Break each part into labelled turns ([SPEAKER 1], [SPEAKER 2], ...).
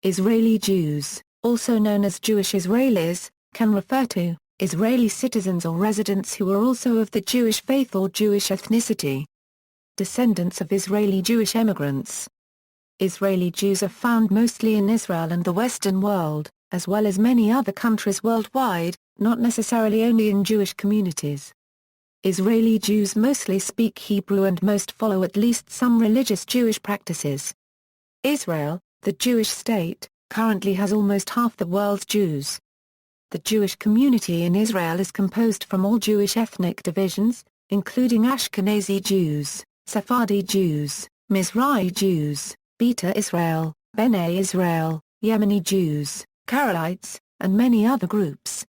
[SPEAKER 1] Israeli Jews, also known as Jewish Israelis, can refer to Israeli citizens or residents who are also of the Jewish faith or Jewish ethnicity. Descendants of Israeli Jewish immigrants. Israeli Jews are found mostly in Israel and the Western world, as well as many other countries worldwide, not necessarily only in Jewish communities. Israeli Jews mostly speak Hebrew and most follow at least some religious Jewish practices. Israel, the Jewish state, currently has almost half the world's Jews. The Jewish community in Israel is composed from all Jewish ethnic divisions, including Ashkenazi Jews, Sephardi Jews, Mizrahi Jews, Beta Israel, Bnei Israel, Yemeni Jews, Karaites, and many other groups.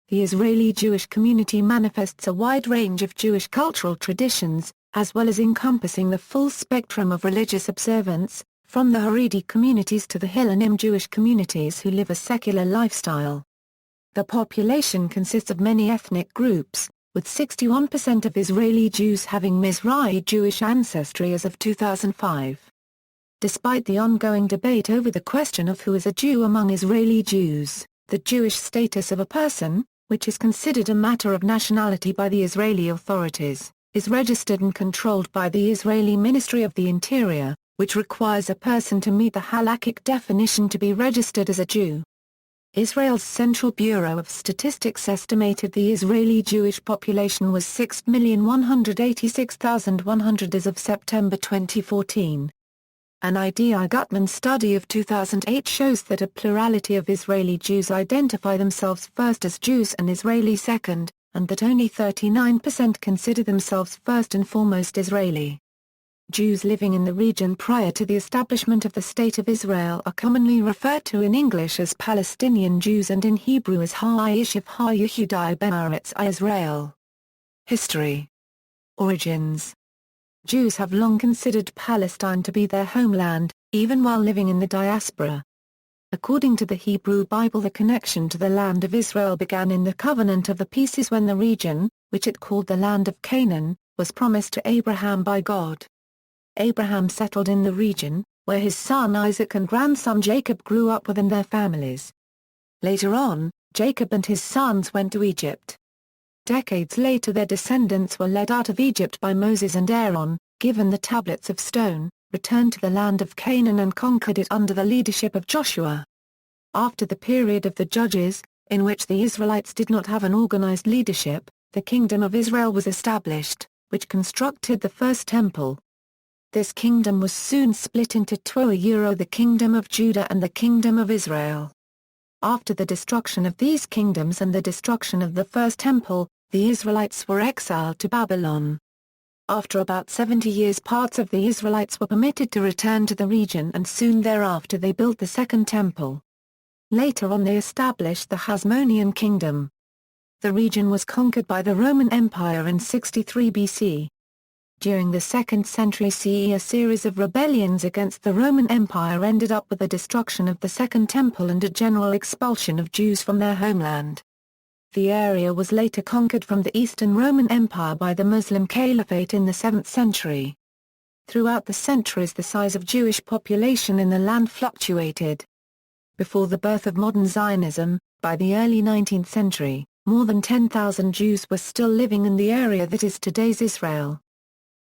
[SPEAKER 1] The Israeli Jewish community manifests a wide range of Jewish cultural traditions, as well as encompassing the full spectrum of religious observance, from the Haredi communities to the Hillenim Jewish communities who live a secular lifestyle. The population consists of many ethnic groups, with 61% of Israeli Jews having Mizrahi Jewish ancestry as of 2005. Despite the ongoing debate over the question of who is a Jew among Israeli Jews, the Jewish status of a person, which is considered a matter of nationality by the Israeli authorities, is registered and controlled by the Israeli Ministry of the Interior, which requires a person to meet the halakhic definition to be registered as a Jew. Israel's Central Bureau of Statistics estimated the Israeli Jewish population was 6,186,100 as of September 2014. An IDI Gutman study of 2008 shows that a plurality of Israeli Jews identify themselves first as Jews and Israeli second, and that only 39% consider themselves first and foremost Israeli. Jews living in the region prior to the establishment of the State of Israel are commonly referred to in English as Palestinian Jews and in Hebrew as Ha-Yishuv Ha-Yehudai B'Eretz Israel. History. Origins. Jews have long considered Palestine to be their homeland, even while living in the diaspora. According to the Hebrew Bible, the connection to the land of Israel began in the Covenant of the Pieces when the region, which it called the land of Canaan, was promised to Abraham by God. Abraham settled in the region, where his son Isaac and grandson Jacob grew up within their families. Later on, Jacob and his sons went to Egypt. Decades later their descendants were led out of Egypt by Moses and Aaron, given the tablets of stone, returned to the land of Canaan and conquered it under the leadership of Joshua. After the period of the Judges, in which the Israelites did not have an organized leadership, the Kingdom of Israel was established, which constructed the first temple. This kingdom was soon split into two: the Kingdom of Judah and the Kingdom of Israel. After the destruction of these kingdoms and the destruction of the first temple, the Israelites were exiled to Babylon. After about 70 years, parts of the Israelites were permitted to return to the region, and soon thereafter they built the second temple. Later on they established the Hasmonean kingdom. The region was conquered by the Roman Empire in 63 BC. During the 2nd century CE, a series of rebellions against the Roman Empire ended up with the destruction of the Second Temple and a general expulsion of Jews from their homeland. The area was later conquered from the Eastern Roman Empire by the Muslim Caliphate in the 7th century. Throughout the centuries the size of Jewish population in the land fluctuated. Before the birth of modern Zionism, by the early 19th century, more than 10,000 Jews were still living in the area that is today's Israel.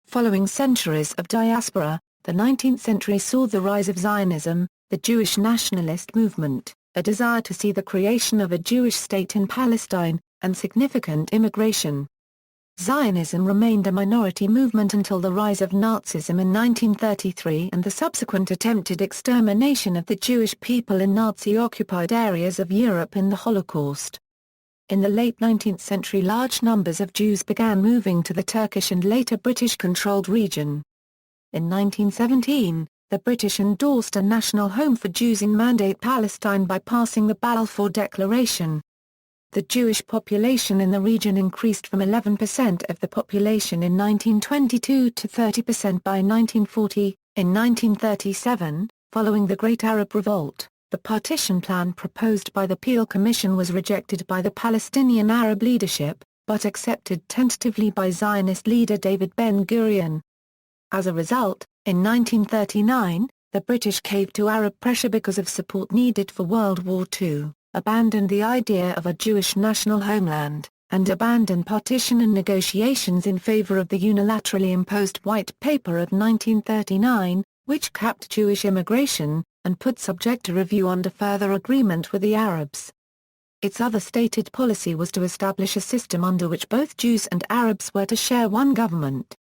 [SPEAKER 1] Following centuries of diaspora, the 19th century saw the rise of Zionism, the Jewish nationalist movement, a desire to see the creation of a Jewish state in Palestine, and significant immigration. Zionism remained a minority movement until the rise of Nazism in 1933 and the subsequent attempted extermination of the Jewish people in Nazi-occupied areas of Europe in the Holocaust. In the late 19th century large numbers of Jews began moving to the Turkish and later British-controlled region. In 1917, the British endorsed a national home for Jews in Mandate Palestine by passing the Balfour Declaration. The Jewish population in the region increased from 11% of the population in 1922 to 30% by 1940. In 1937, following the Great Arab Revolt, the partition plan proposed by the Peel Commission was rejected by the Palestinian Arab leadership, but accepted tentatively by Zionist leader David Ben-Gurion. As a result, in 1939, the British caved to Arab pressure because of support needed for World War II, abandoned the idea of a Jewish national homeland, and abandoned partition and negotiations in favor of the unilaterally imposed White Paper of 1939, which capped Jewish immigration, and put subject to review under further agreement with the Arabs. Its other stated policy was to establish a system under which both Jews and Arabs were to share one government.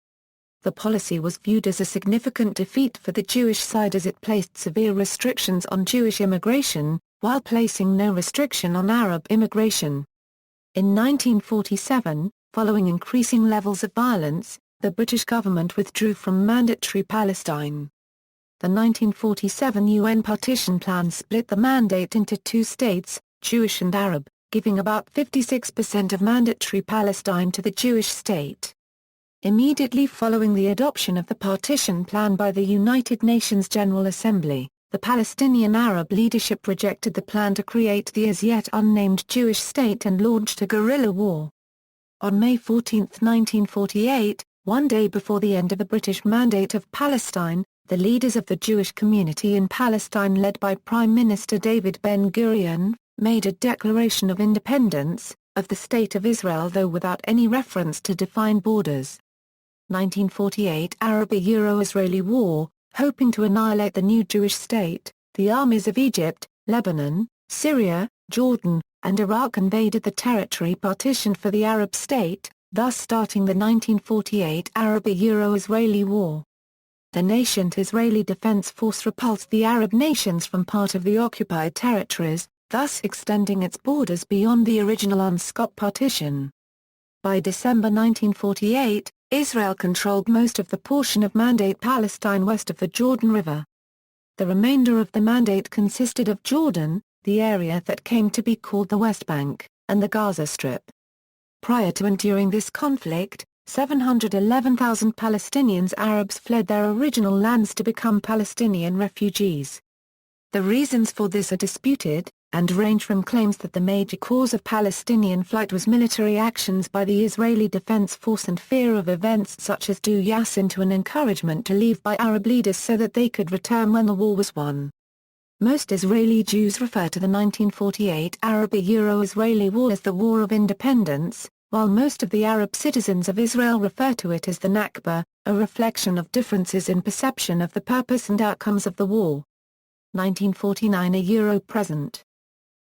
[SPEAKER 1] The policy was viewed as a significant defeat for the Jewish side as it placed severe restrictions on Jewish immigration, while placing no restriction on Arab immigration. In 1947, following increasing levels of violence, the British government withdrew from mandatory Palestine. The 1947 UN partition plan split the mandate into two states, Jewish and Arab, giving about 56% of mandatory Palestine to the Jewish state. Immediately following the adoption of the partition plan by the United Nations General Assembly, the Palestinian Arab leadership rejected the plan to create the as yet unnamed Jewish state and launched a guerrilla war. On May 14, 1948, one day before the end of the British Mandate of Palestine, the leaders of the Jewish community in Palestine led by Prime Minister David Ben-Gurion, made a declaration of independence, of the State of Israel though without any reference to defined borders. 1948 Arab-Israeli War. Hoping to annihilate the new Jewish state, the armies of Egypt, Lebanon, Syria, Jordan, and Iraq invaded the territory partitioned for the Arab state, thus starting the 1948 Arab-Israeli War. The nascent Israeli Defense Force repulsed the Arab nations from part of the occupied territories, thus extending its borders beyond the original UNSCOP partition. By December 1948, Israel controlled most of the portion of Mandate Palestine west of the Jordan River. The remainder of the Mandate consisted of Jordan, the area that came to be called the West Bank, and the Gaza Strip. Prior to and during this conflict, 711,000 Palestinians Arabs fled their original lands to become Palestinian refugees. The reasons for this are disputed, and range from claims that the major cause of Palestinian flight was military actions by the Israeli Defense Force and fear of events such as Du Yassin to an encouragement to leave by Arab leaders so that they could return when the war was won. Most Israeli Jews refer to the 1948 Arab-Israeli War as the War of Independence, while most of the Arab citizens of Israel refer to it as the Nakba, a reflection of differences in perception of the purpose and outcomes of the war. 1949 Present.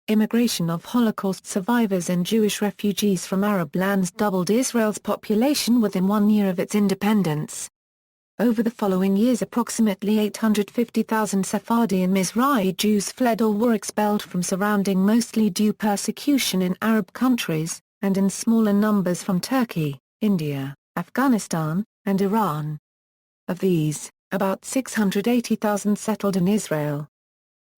[SPEAKER 1] Immigration of Holocaust survivors and Jewish refugees from Arab lands doubled Israel's population within 1 year of its independence. Over the following years approximately 850,000 Sephardi and Mizrahi Jews fled or were expelled from surrounding mostly due persecution in Arab countries, and in smaller numbers from Turkey, India, Afghanistan, and Iran. Of these, about 680,000 settled in Israel.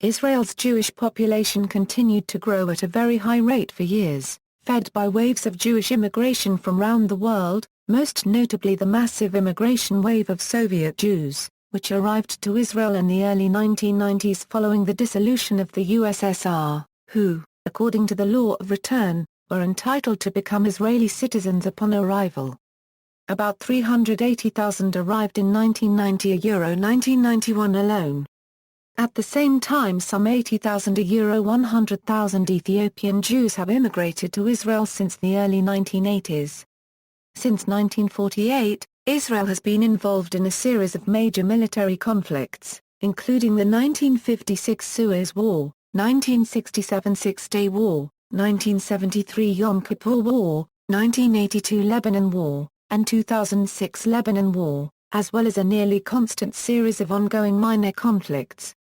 [SPEAKER 1] Israel's Jewish population continued to grow at a very high rate for years, fed by waves of Jewish immigration from around the world, most notably the massive immigration wave of Soviet Jews, which arrived to Israel in the early 1990s following the dissolution of the USSR, who, according to the law of return, were entitled to become Israeli citizens upon arrival. About 380,000 arrived in 1991 alone. At the same time some 80,000 100,000 Ethiopian Jews have immigrated to Israel since the early 1980s. Since 1948, Israel has been involved in a series of major military conflicts, including the 1956 Suez War, 1967 Six-Day War, 1973 Yom Kippur War, 1982 Lebanon War, and 2006 Lebanon War, as well as a nearly constant series of ongoing minor conflicts.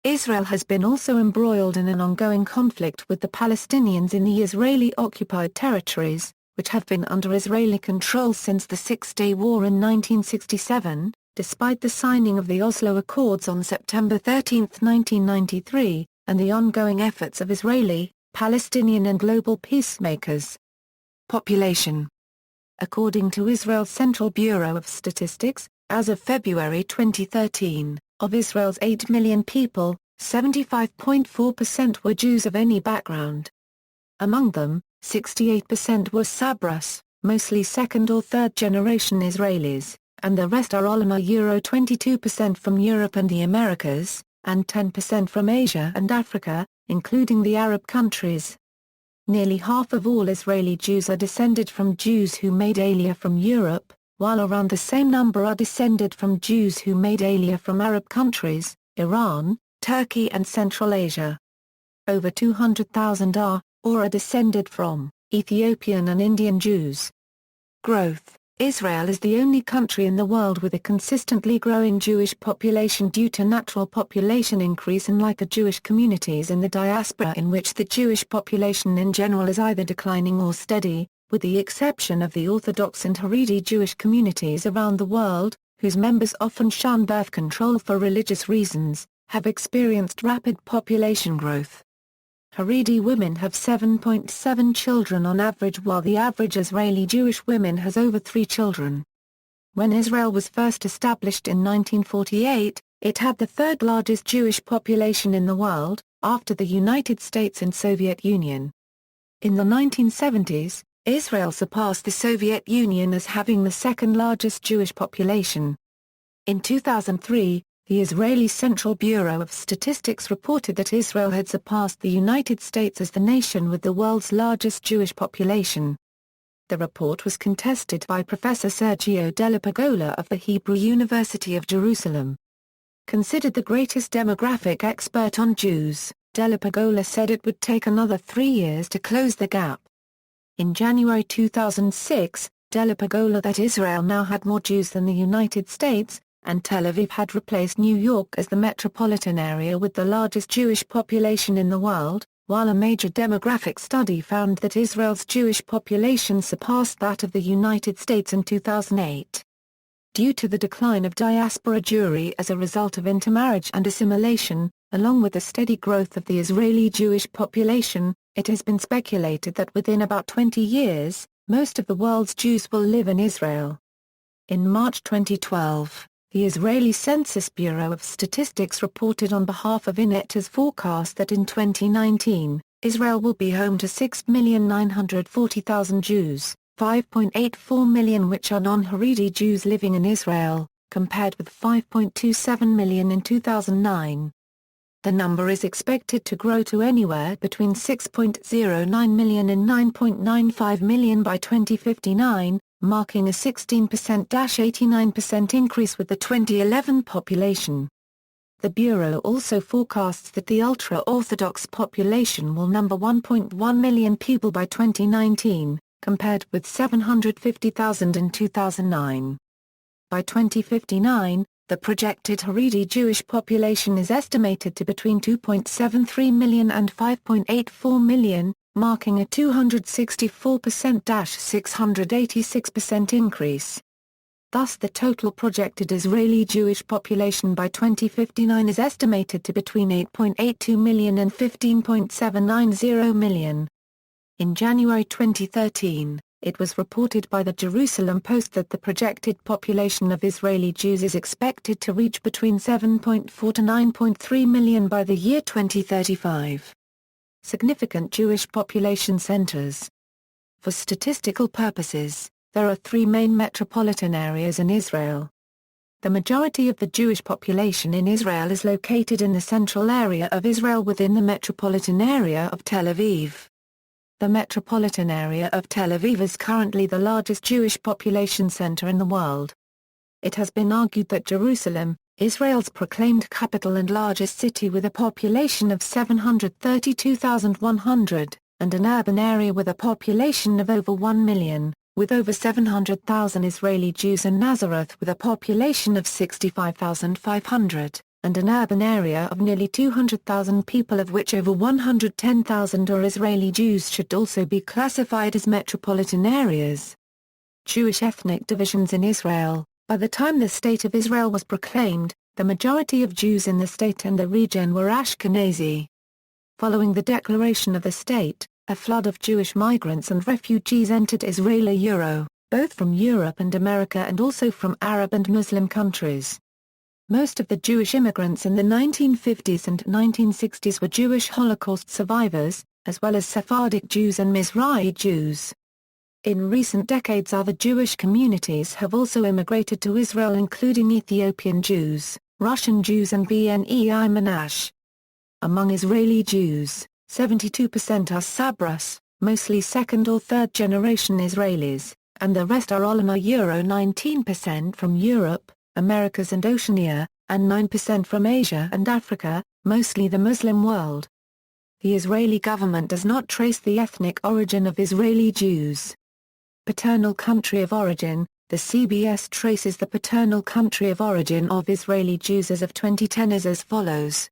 [SPEAKER 1] Israel has been also embroiled in an ongoing conflict with the Palestinians in the Israeli-occupied territories, which have been under Israeli control since the Six-Day War in 1967, despite the signing of the Oslo Accords on September 13, 1993, and the ongoing efforts of Israeli, Palestinian and global peacemakers. Population. According to Israel's Central Bureau of Statistics, as of February 2013, of Israel's 8 million people, 75.4% were Jews of any background. Among them, 68% were Sabras, mostly second or third generation Israelis, and the rest are Olama Euro 22% from Europe and the Americas, and 10% from Asia and Africa, including the Arab countries. Nearly half of all Israeli Jews are descended from Jews who made Aliyah from Europe, while around the same number are descended from Jews who made Aliyah from Arab countries, Iran, Turkey and Central Asia. Over 200,000 are, or are descended from, Ethiopian and Indian Jews. Growth. Israel is the only country in the world with a consistently growing Jewish population due to natural population increase, unlike the Jewish communities in the diaspora in which the Jewish population in general is either declining or steady, with the exception of the Orthodox and Haredi Jewish communities around the world, whose members often shun birth control for religious reasons, have experienced rapid population growth. Haredi women have 7.7 children on average, while the average Israeli Jewish woman has over 3 children. When Israel was first established in 1948, it had the third largest Jewish population in the world, after the United States and Soviet Union. In the 1970s, Israel surpassed the Soviet Union as having the second largest Jewish population. In 2003, the Israeli Central Bureau of Statistics reported that Israel had surpassed the United States as the nation with the world's largest Jewish population. The report was contested by Professor Sergio Della Pagola of the Hebrew University of Jerusalem. Considered the greatest demographic expert on Jews, Della Pagola said it would take another 3 years to close the gap. In January 2006, Della Pagola that Israel now had more Jews than the United States, and Tel Aviv had replaced New York as the metropolitan area with the largest Jewish population in the world, while a major demographic study found that Israel's Jewish population surpassed that of the United States in 2008. Due to the decline of diaspora Jewry as a result of intermarriage and assimilation, along with the steady growth of the Israeli Jewish population, it has been speculated that within about 20 years, most of the world's Jews will live in Israel. In March 2012, the Israeli Census Bureau of Statistics reported on behalf of INET's forecast that in 2019, Israel will be home to 6,940,000 Jews, 5.84 million which are non-Haredi Jews living in Israel, compared with 5.27 million in 2009. The number is expected to grow to anywhere between 6.09 million and 9.95 million by 2059, marking a 16%-89% increase with the 2011 population. The Bureau also forecasts that the ultra-Orthodox population will number 1.1 million people by 2019, compared with 750,000 in 2009. By 2059, the projected Haredi Jewish population is estimated to between 2.73 million and 5.84 million, marking a 264%-686% increase. Thus the total projected Israeli Jewish population by 2059 is estimated to between 8.82 million and 15.790 million. In January 2013, it was reported by the Jerusalem Post that the projected population of Israeli Jews is expected to reach between 7.4 to 9.3 million by the year 2035. Significant Jewish population centers. For statistical purposes, there are 3 main metropolitan areas in Israel. The majority of the Jewish population in Israel is located in the central area of Israel within the metropolitan area of Tel Aviv. The metropolitan area of Tel Aviv is currently the largest Jewish population center in the world. It has been argued that Jerusalem, Israel's proclaimed capital and largest city with a population of 732,100, and an urban area with a population of over 1 million, with over 700,000 Israeli Jews, and Nazareth with a population of 65,500, and an urban area of nearly 200,000 people, of which over 110,000 are Israeli Jews, should also be classified as metropolitan areas. Jewish ethnic divisions in Israel. By the time the State of Israel was proclaimed, the majority of Jews in the state and the region were Ashkenazi. Following the declaration of the state, a flood of Jewish migrants and refugees entered Israel, both from Europe and America and also from Arab and Muslim countries. Most of the Jewish immigrants in the 1950s and 1960s were Jewish Holocaust survivors, as well as Sephardic Jews and Mizrahi Jews. In recent decades other Jewish communities have also immigrated to Israel including Ethiopian Jews, Russian Jews and Bnei Menashe. Among Israeli Jews, 72% are Sabrus, mostly second or third generation Israelis, and the rest are Olam Euro 19% from Europe, Americas and Oceania, and 9% from Asia and Africa, mostly the Muslim world. The Israeli government does not trace the ethnic origin of Israeli Jews. Paternal country of origin: the CBS traces the paternal country of origin of Israeli Jews as of 2010 as follows.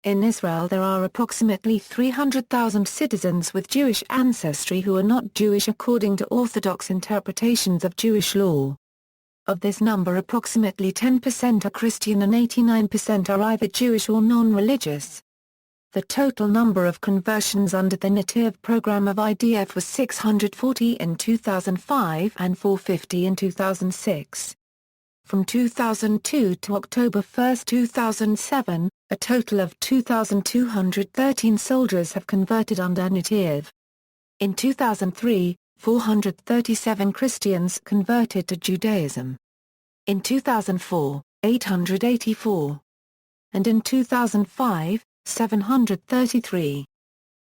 [SPEAKER 1] In Israel there are approximately 300,000 citizens with Jewish ancestry who are not Jewish according to Orthodox interpretations of Jewish law. Of this number approximately 10% are Christian and 89% are either Jewish or non-religious. The total number of conversions under the Nativ program of IDF was 640 in 2005 and 450 in 2006. From 2002 to October 1, 2007, a total of 2,213 soldiers have converted under Nativ. In 2003, 437 Christians converted to Judaism. In 2004, 884. And in 2005, 733.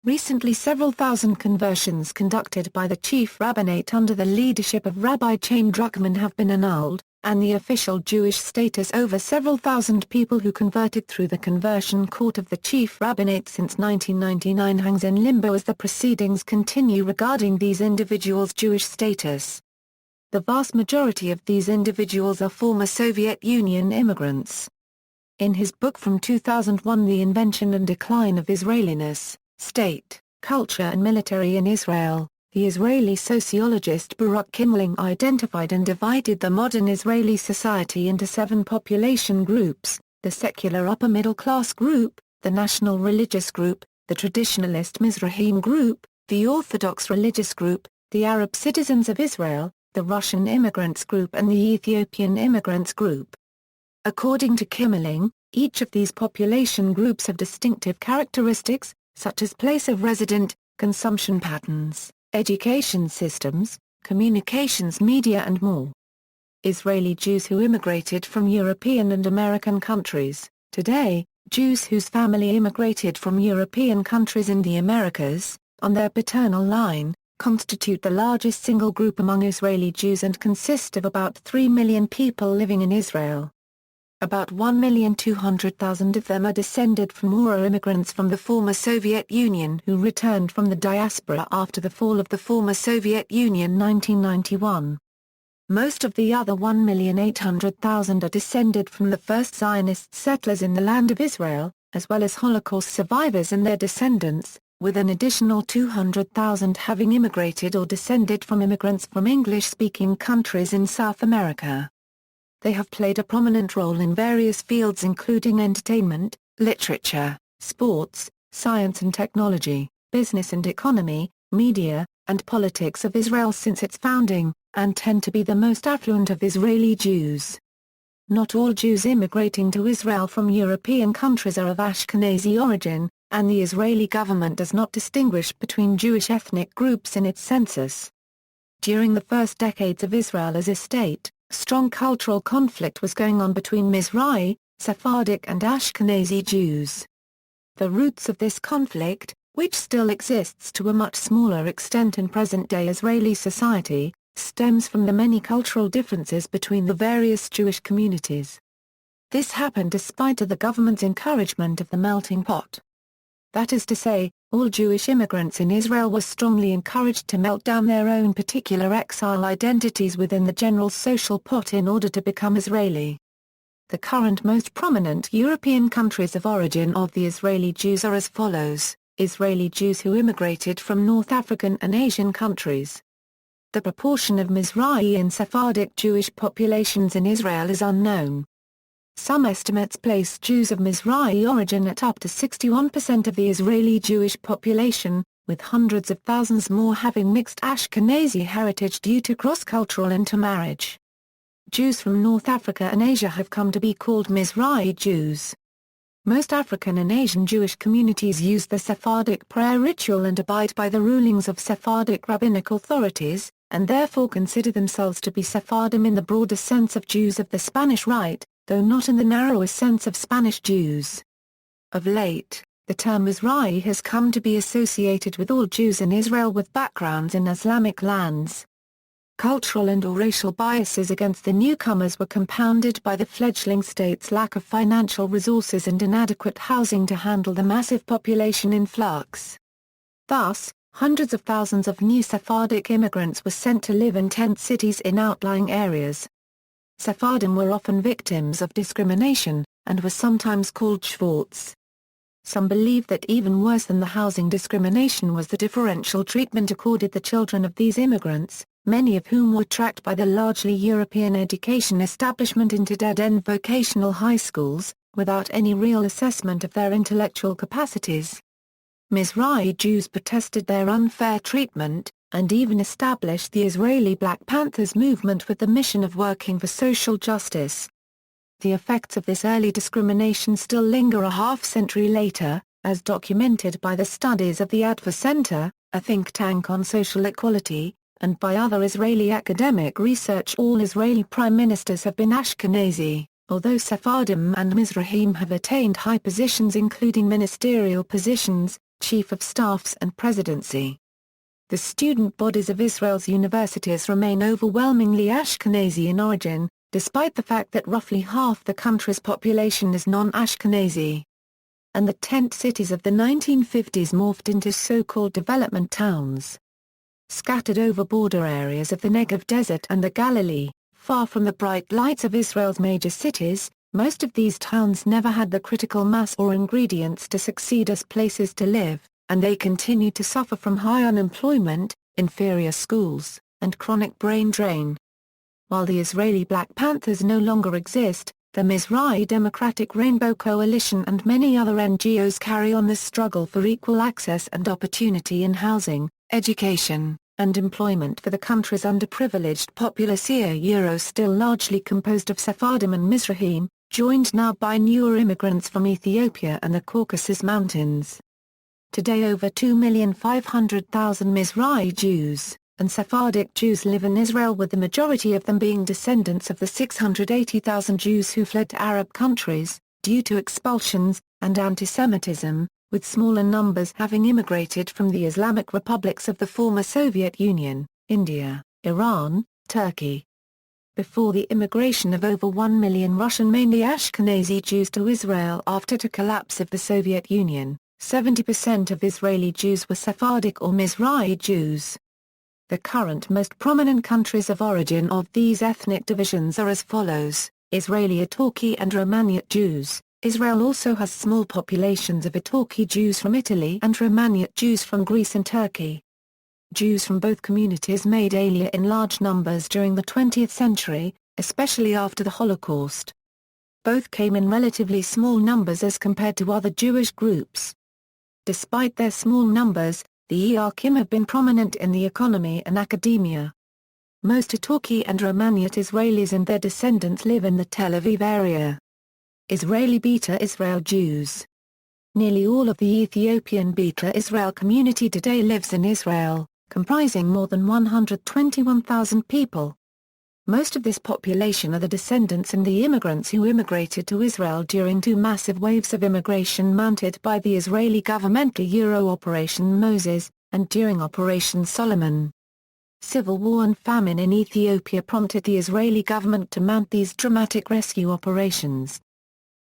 [SPEAKER 1] Recently several thousand conversions conducted by the chief rabbinate under the leadership of Rabbi Chaim Druckmann have been annulled, and the official Jewish status over several thousand people who converted through the conversion court of the chief rabbinate since 1999 hangs in limbo as the proceedings continue regarding these individuals' Jewish status. The vast majority of these individuals are former Soviet Union immigrants. In his book from 2001 The Invention and Decline of Israeliness, State, Culture and Military in Israel, the Israeli sociologist Baruch Kimling identified and divided the modern Israeli society into 7 population groups: the secular upper-middle class group, the national religious group, the traditionalist Mizrahim group, the Orthodox religious group, the Arab citizens of Israel, the Russian immigrants group and the Ethiopian immigrants group. According to Kimling, each of these population groups have distinctive characteristics, such as place of residence, consumption patterns, education systems, communications media and more. Israeli Jews who immigrated from European and American countries. Today, Jews whose family immigrated from European countries in the Americas, on their paternal line, constitute the largest single group among Israeli Jews and consist of about 3 million people living in Israel. About 1,200,000 of them are descended from Ura immigrants from the former Soviet Union who returned from the diaspora after the fall of the former Soviet Union 1991. Most of the other 1,800,000 are descended from the first Zionist settlers in the land of Israel, as well as Holocaust survivors and their descendants, with an additional 200,000 having immigrated or descended from immigrants from English-speaking countries in South America. They have played a prominent role in various fields including entertainment, literature, sports, science and technology, business and economy, media, and politics of Israel since its founding, and tend to be the most affluent of Israeli Jews. Not all Jews immigrating to Israel from European countries are of Ashkenazi origin, and the Israeli government does not distinguish between Jewish ethnic groups in its census. During the first decades of Israel as a state, strong cultural conflict was going on between Mizrahi, Sephardic and Ashkenazi Jews. The roots of this conflict, which still exists to a much smaller extent in present-day Israeli society, stems from the many cultural differences between the various Jewish communities. This happened despite the government's encouragement of the melting pot. That is to say, all Jewish immigrants in Israel were strongly encouraged to melt down their own particular exile identities within the general social pot in order to become Israeli. The current most prominent European countries of origin of the Israeli Jews are as follows: Israeli Jews who immigrated from North African and Asian countries. The proportion of Mizrahi and Sephardic Jewish populations in Israel is unknown. Some estimates place Jews of Mizrahi origin at up to 61% of the Israeli Jewish population, with hundreds of thousands more having mixed Ashkenazi heritage due to cross-cultural intermarriage. Jews from North Africa and Asia have come to be called Mizrahi Jews. Most African and Asian Jewish communities use the Sephardic prayer ritual and abide by the rulings of Sephardic rabbinic authorities, and therefore consider themselves to be Sephardim in the broader sense of Jews of the Spanish Rite, though not in the narrower sense of Spanish Jews. Of late, the term Mizrahi has come to be associated with all Jews in Israel with backgrounds in Islamic lands. Cultural and/or racial biases against the newcomers were compounded by the fledgling state's lack of financial resources and inadequate housing to handle the massive population influx. Thus, hundreds of thousands of new Sephardic immigrants were sent to live in tent cities in outlying areas. Sephardim were often victims of discrimination, and were sometimes called Schwartz. Some believe that even worse than the housing discrimination was the differential treatment accorded the children of these immigrants, many of whom were tracked by the largely European education establishment into dead-end vocational high schools, without any real assessment of their intellectual capacities. Mizrahi Jews protested their unfair treatment, and even established the Israeli Black Panthers movement with the mission of working for social justice. The effects of this early discrimination still linger a half-century later, as documented by the studies of the Adva Center, a think tank on social equality, and by other Israeli academic research. All Israeli prime ministers have been Ashkenazi, although Sephardim and Mizrahim have attained high positions including ministerial positions, chief of staffs and presidency. The student bodies of Israel's universities remain overwhelmingly Ashkenazi in origin, despite the fact that roughly half the country's population is non-Ashkenazi. And the tent cities of the 1950s morphed into so-called development towns. Scattered over border areas of the Negev Desert and the Galilee, far from the bright lights of Israel's major cities, most of these towns never had the critical mass or ingredients to succeed as places to live, and they continued to suffer from high unemployment, inferior schools, and chronic brain drain. While the Israeli Black Panthers no longer exist, the Mizrahi Democratic Rainbow Coalition and many other NGOs carry on this struggle for equal access and opportunity in housing, education, and employment for the country's underprivileged populace, still largely composed of Sephardim and Mizrahim, joined now by newer immigrants from Ethiopia and the Caucasus Mountains. Today over 2,500,000 Mizrahi Jews and Sephardic Jews live in Israel, with the majority of them being descendants of the 680,000 Jews who fled to Arab countries, due to expulsions, and antisemitism, with smaller numbers having immigrated from the Islamic republics of the former Soviet Union, India, Iran, Turkey. Before the immigration of over 1 million Russian mainly Ashkenazi Jews to Israel after the collapse of the Soviet Union, 70% of Israeli Jews were Sephardic or Mizrahi Jews. The current most prominent countries of origin of these ethnic divisions are as follows: Israeli Itorki and Romaniot Jews. Israel also has small populations of Itorki Jews from Italy and Romaniot Jews from Greece and Turkey. Jews from both communities made Aliyah in large numbers during the 20th century, especially after the Holocaust. Both came in relatively small numbers as compared to other Jewish groups. Despite their small numbers, the Yehudim have been prominent in the economy and academia. Most Itorki and Romaniot Israelis and their descendants live in the Tel Aviv area. Israeli Beta Israel Jews. Nearly all of the Ethiopian Beta Israel community today lives in Israel, comprising more than 121,000 people. Most of this population are the descendants and the immigrants who immigrated to Israel during two massive waves of immigration mounted by the Israeli government, Operation Moses, and during Operation Solomon. Civil war and famine in Ethiopia prompted the Israeli government to mount these dramatic rescue operations.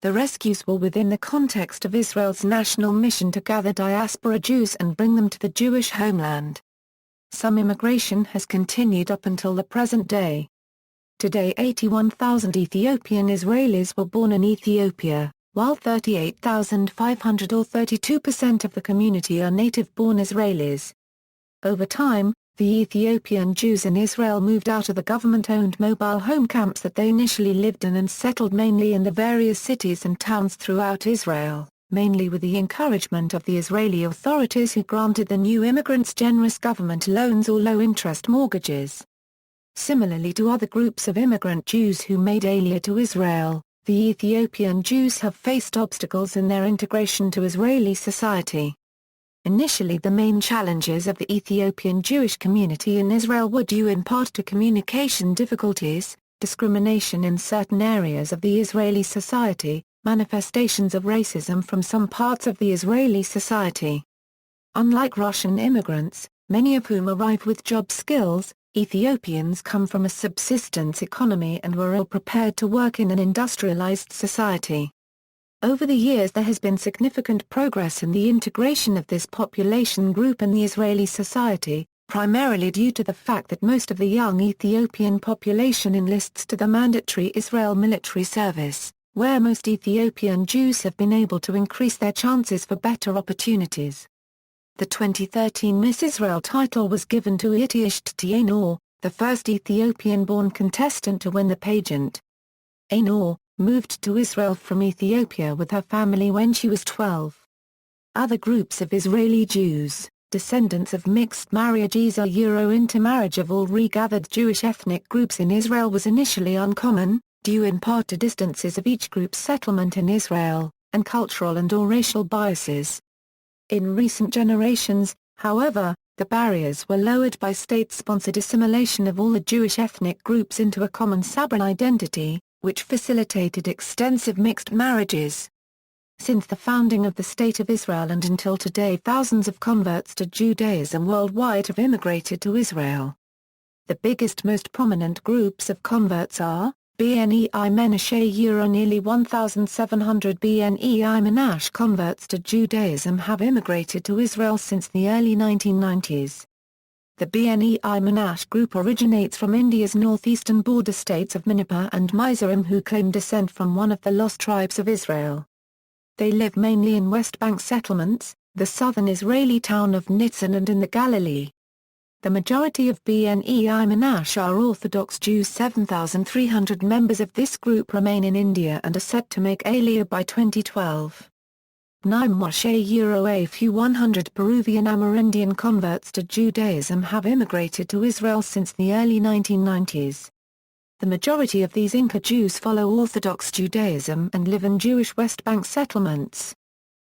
[SPEAKER 1] The rescues were within the context of Israel's national mission to gather diaspora Jews and bring them to the Jewish homeland. Some immigration has continued up until the present day. Today 81,000 Ethiopian Israelis were born in Ethiopia, while 38,500 or 32% of the community are native-born Israelis. Over time, the Ethiopian Jews in Israel moved out of the government-owned mobile home camps that they initially lived in and settled mainly in the various cities and towns throughout Israel, mainly with the encouragement of the Israeli authorities who granted the new immigrants generous government loans or low-interest mortgages. Similarly to other groups of immigrant Jews who made Aliyah to Israel, the Ethiopian Jews have faced obstacles in their integration to Israeli society. Initially, the main challenges of the Ethiopian Jewish community in Israel were due in part to communication difficulties, discrimination in certain areas of the Israeli society, manifestations of racism from some parts of the Israeli society. Unlike Russian immigrants, many of whom arrive with job skills, Ethiopians come from a subsistence economy and were ill-prepared to work in an industrialized society. Over the years there has been significant progress in the integration of this population group in the Israeli society, primarily due to the fact that most of the young Ethiopian population enlists to the mandatory Israel military service, where most Ethiopian Jews have been able to increase their chances for better opportunities. The 2013 Miss Israel title was given to Ethnicity Ainur, the first Ethiopian-born contestant to win the pageant. Ainur moved to Israel from Ethiopia with her family when she was 12. Other groups of Israeli Jews, descendants of mixed marriages or intermarriage of all regathered Jewish ethnic groups in Israel was initially uncommon, due in part to distances of each group's settlement in Israel, and cultural and/or racial biases. In recent generations, however, the barriers were lowered by state-sponsored assimilation of all the Jewish ethnic groups into a common sovereign identity, which facilitated extensive mixed marriages. Since the founding of the State of Israel and until today, thousands of converts to Judaism worldwide have immigrated to Israel. The biggest, most prominent groups of converts are Bnei Menashe. Nearly 1,700 Bnei Menashe converts to Judaism have immigrated to Israel since the early 1990s. The Bnei Menashe group originates from India's northeastern border states of Manipur and Mizoram, who claim descent from one of the lost tribes of Israel. They live mainly in West Bank settlements, the southern Israeli town of Nitzan, and in the Galilee. The majority of Bnei Menashe are Orthodox Jews. 7,300 members of this group remain in India and are set to make Aliyah by 2012. A few 100 Peruvian Amerindian converts to Judaism have immigrated to Israel since the early 1990s. The majority of these Inca Jews follow Orthodox Judaism and live in Jewish West Bank settlements.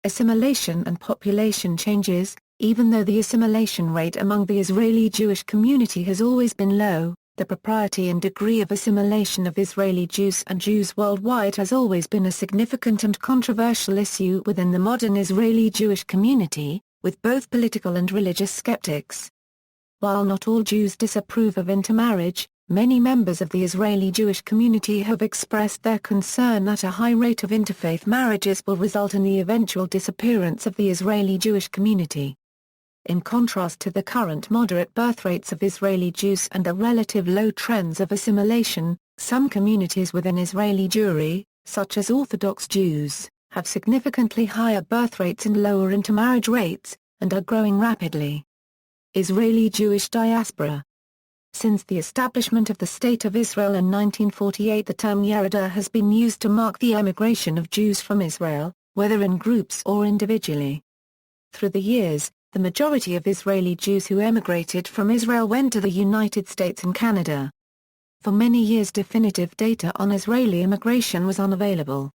[SPEAKER 1] Assimilation and population changes. Even though the assimilation rate among the Israeli Jewish community has always been low, the propriety and degree of assimilation of Israeli Jews and Jews worldwide has always been a significant and controversial issue within the modern Israeli Jewish community, with both political and religious skeptics. While not all Jews disapprove of intermarriage, many members of the Israeli Jewish community have expressed their concern that a high rate of interfaith marriages will result in the eventual disappearance of the Israeli Jewish community. In contrast to the current moderate birth rates of Israeli Jews and the relative low trends of assimilation, some communities within Israeli Jewry, such as Orthodox Jews, have significantly higher birth rates and lower intermarriage rates, and are growing rapidly. Israeli Jewish diaspora. Since the establishment of the State of Israel in 1948, the term Yerida has been used to mark the emigration of Jews from Israel, whether in groups or individually. Through the years, the majority of Israeli Jews who emigrated from Israel went to the United States and Canada. For many years, definitive data on Israeli immigration was unavailable.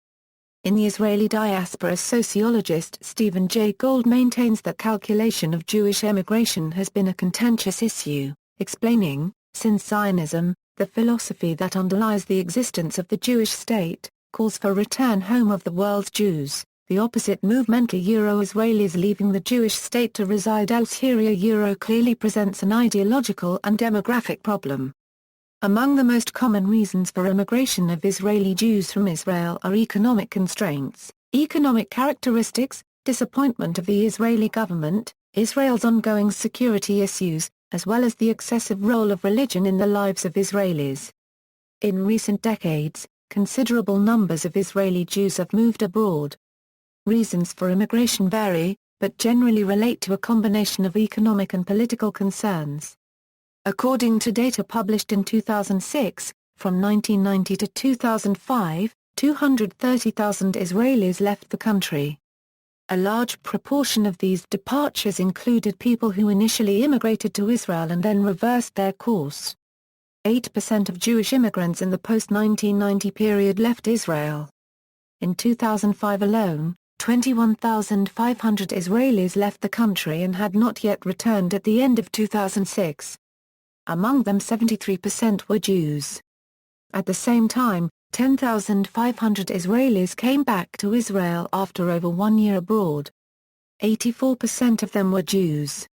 [SPEAKER 1] In the Israeli diaspora, sociologist Stephen J. Gold maintains that calculation of Jewish emigration has been a contentious issue, explaining, since Zionism, the philosophy that underlies the existence of the Jewish state, calls for return home of the world's Jews, the opposite movement Israelis leaving the Jewish state to reside elsewhere clearly presents an ideological and demographic problem. Among the most common reasons for immigration of Israeli Jews from Israel are economic constraints, economic characteristics, disappointment of the Israeli government, Israel's ongoing security issues, as well as the excessive role of religion in the lives of Israelis. In recent decades, considerable numbers of Israeli Jews have moved abroad. Reasons for immigration vary, but generally relate to a combination of economic and political concerns. According to data published in 2006, from 1990 to 2005, 230,000 Israelis left the country. A large proportion of these departures included people who initially immigrated to Israel and then reversed their course. 8% of Jewish immigrants in the post-1990 period left Israel. In 2005 alone, 21,500 Israelis left the country and had not yet returned at the end of 2006. Among them 73% were Jews. At the same time, 10,500 Israelis came back to Israel after over 1 year abroad. 84% of them were Jews.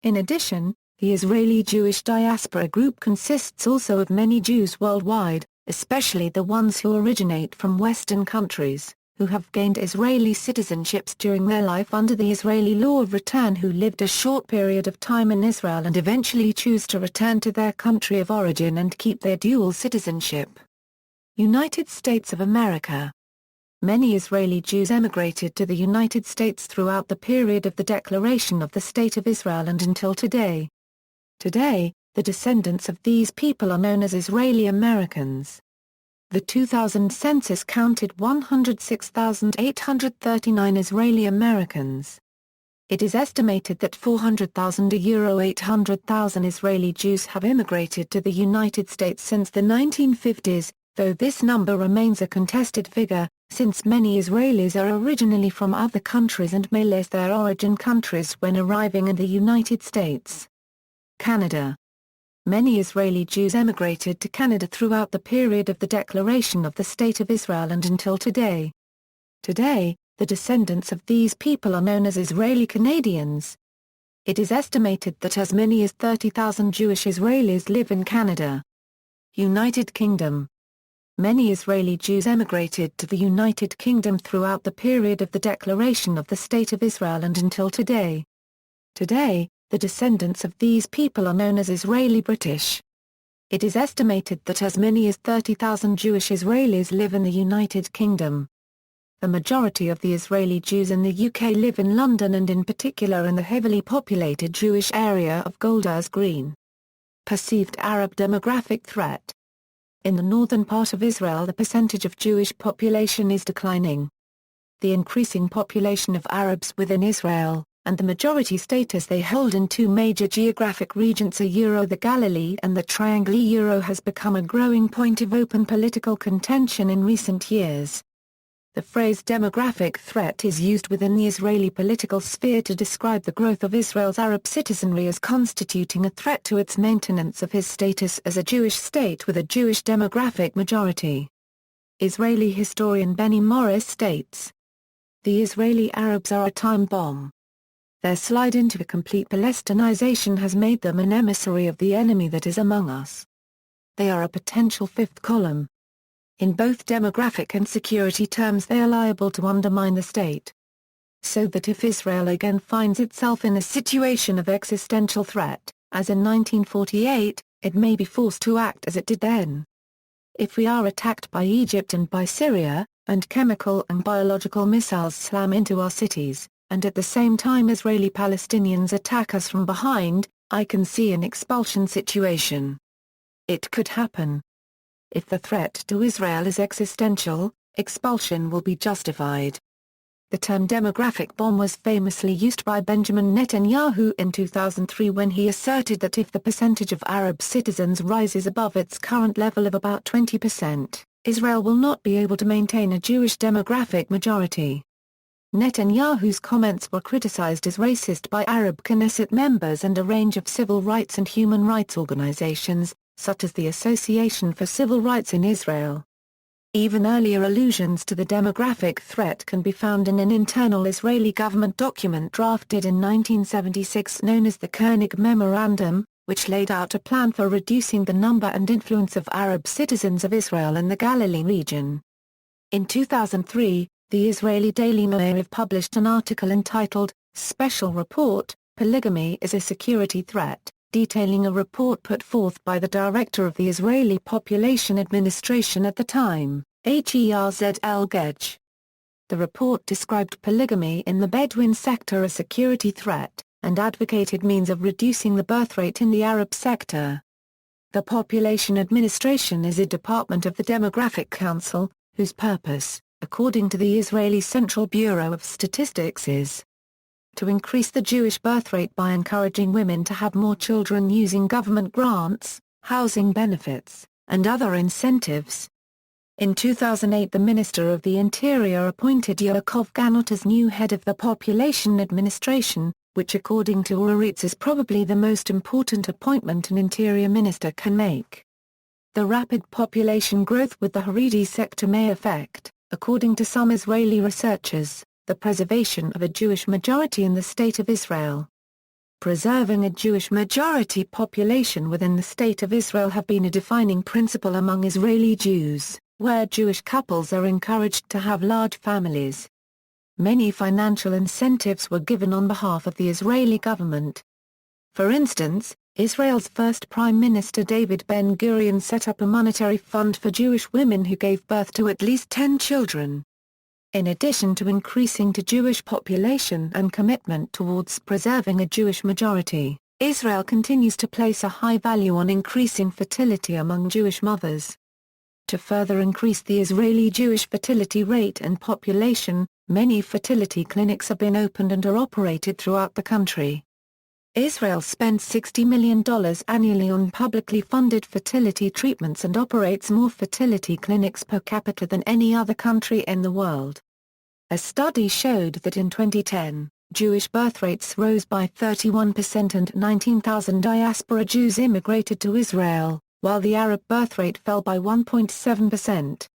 [SPEAKER 1] In addition, the Israeli Jewish diaspora group consists also of many Jews worldwide, especially the ones who originate from Western countries, who have gained Israeli citizenships during their life under the Israeli law of return, who lived a short period of time in Israel and eventually choose to return to their country of origin and keep their dual citizenship. United States of America. Many Israeli Jews emigrated to the United States throughout the period of the declaration of the State of Israel and until today. Today, the descendants of these people are known as Israeli Americans. The 2000 census counted 106,839 Israeli Americans. It is estimated that 400,000 800,000 Israeli Jews have immigrated to the United States since the 1950s, though this number remains a contested figure, since many Israelis are originally from other countries and may list their origin countries when arriving in the United States. Canada. Many Israeli Jews emigrated to Canada throughout the period of the declaration of the State of Israel and until today. Today, the descendants of these people are known as Israeli Canadians. It is estimated that as many as 30,000 Jewish Israelis live in Canada. United Kingdom. Many Israeli Jews emigrated to the United Kingdom throughout the period of the declaration of the State of Israel and until today. Today, the descendants of these people are known as Israeli British. It is estimated that as many as 30,000 Jewish Israelis live in the United Kingdom. The majority of the Israeli Jews in the UK live in London and in particular in the heavily populated Jewish area of Golders Green. Perceived Arab demographic threat. In the northern part of Israel, the percentage of Jewish population is declining. The increasing population of Arabs within Israel, and the majority status they hold in two major geographic regions, the Galilee and the Triangle, has become a growing point of open political contention in recent years. The phrase demographic threat is used within the Israeli political sphere to describe the growth of Israel's Arab citizenry as constituting a threat to its maintenance of his status as a Jewish state with a Jewish demographic majority. Israeli historian Benny Morris states, "The Israeli Arabs are a time bomb. Their slide into a complete Palestinization has made them an emissary of the enemy that is among us. They are a potential fifth column. In both demographic and security terms they are liable to undermine the state. So that if Israel again finds itself in a situation of existential threat, as in 1948, it may be forced to act as it did then. If we are attacked by Egypt and by Syria, and chemical and biological missiles slam into our cities, and at the same time Israeli Palestinians attack us from behind, I can see an expulsion situation. It could happen. If the threat to Israel is existential, expulsion will be justified." The term demographic bomb was famously used by Benjamin Netanyahu in 2003 when he asserted that if the percentage of Arab citizens rises above its current level of about 20%, Israel will not be able to maintain a Jewish demographic majority. Netanyahu's comments were criticized as racist by Arab Knesset members and a range of civil rights and human rights organizations, such as the Association for Civil Rights in Israel. Even earlier allusions to the demographic threat can be found in an internal Israeli government document drafted in 1976 known as the Koenig Memorandum, which laid out a plan for reducing the number and influence of Arab citizens of Israel in the Galilee region. In 2003, the Israeli Daily Ma'ariv published an article entitled, "Special Report, Polygamy is a Security Threat," detailing a report put forth by the director of the Israeli Population Administration at the time, Herz El-Gedge. The report described polygamy in the Bedouin sector a security threat, and advocated means of reducing the birth rate in the Arab sector. The Population Administration is a department of the Demographic Council, whose purpose, according to the Israeli Central Bureau of Statistics, is to increase the Jewish birth rate by encouraging women to have more children using government grants, housing benefits, and other incentives. In 2008 the Minister of the Interior appointed Yaakov Ganot as new head of the Population Administration, which according to Haaretz is probably the most important appointment an interior minister can make. The rapid population growth with the Haredi sector may affect, according to some Israeli researchers, the preservation of a Jewish majority in the State of Israel. Preserving a Jewish majority population within the State of Israel have been a defining principle among Israeli Jews, where Jewish couples are encouraged to have large families. Many financial incentives were given on behalf of the Israeli government. For instance, Israel's first Prime Minister David Ben-Gurion set up a monetary fund for Jewish women who gave birth to at least 10 children. In addition to increasing the Jewish population and commitment towards preserving a Jewish majority, Israel continues to place a high value on increasing fertility among Jewish mothers. To further increase the Israeli Jewish fertility rate and population, many fertility clinics have been opened and are operated throughout the country. Israel spends $60 million annually on publicly funded fertility treatments and operates more fertility clinics per capita than any other country in the world. A study showed that in 2010, Jewish birth rates rose by 31% and 19,000 diaspora Jews immigrated to Israel, while the Arab birth rate fell by 1.7%.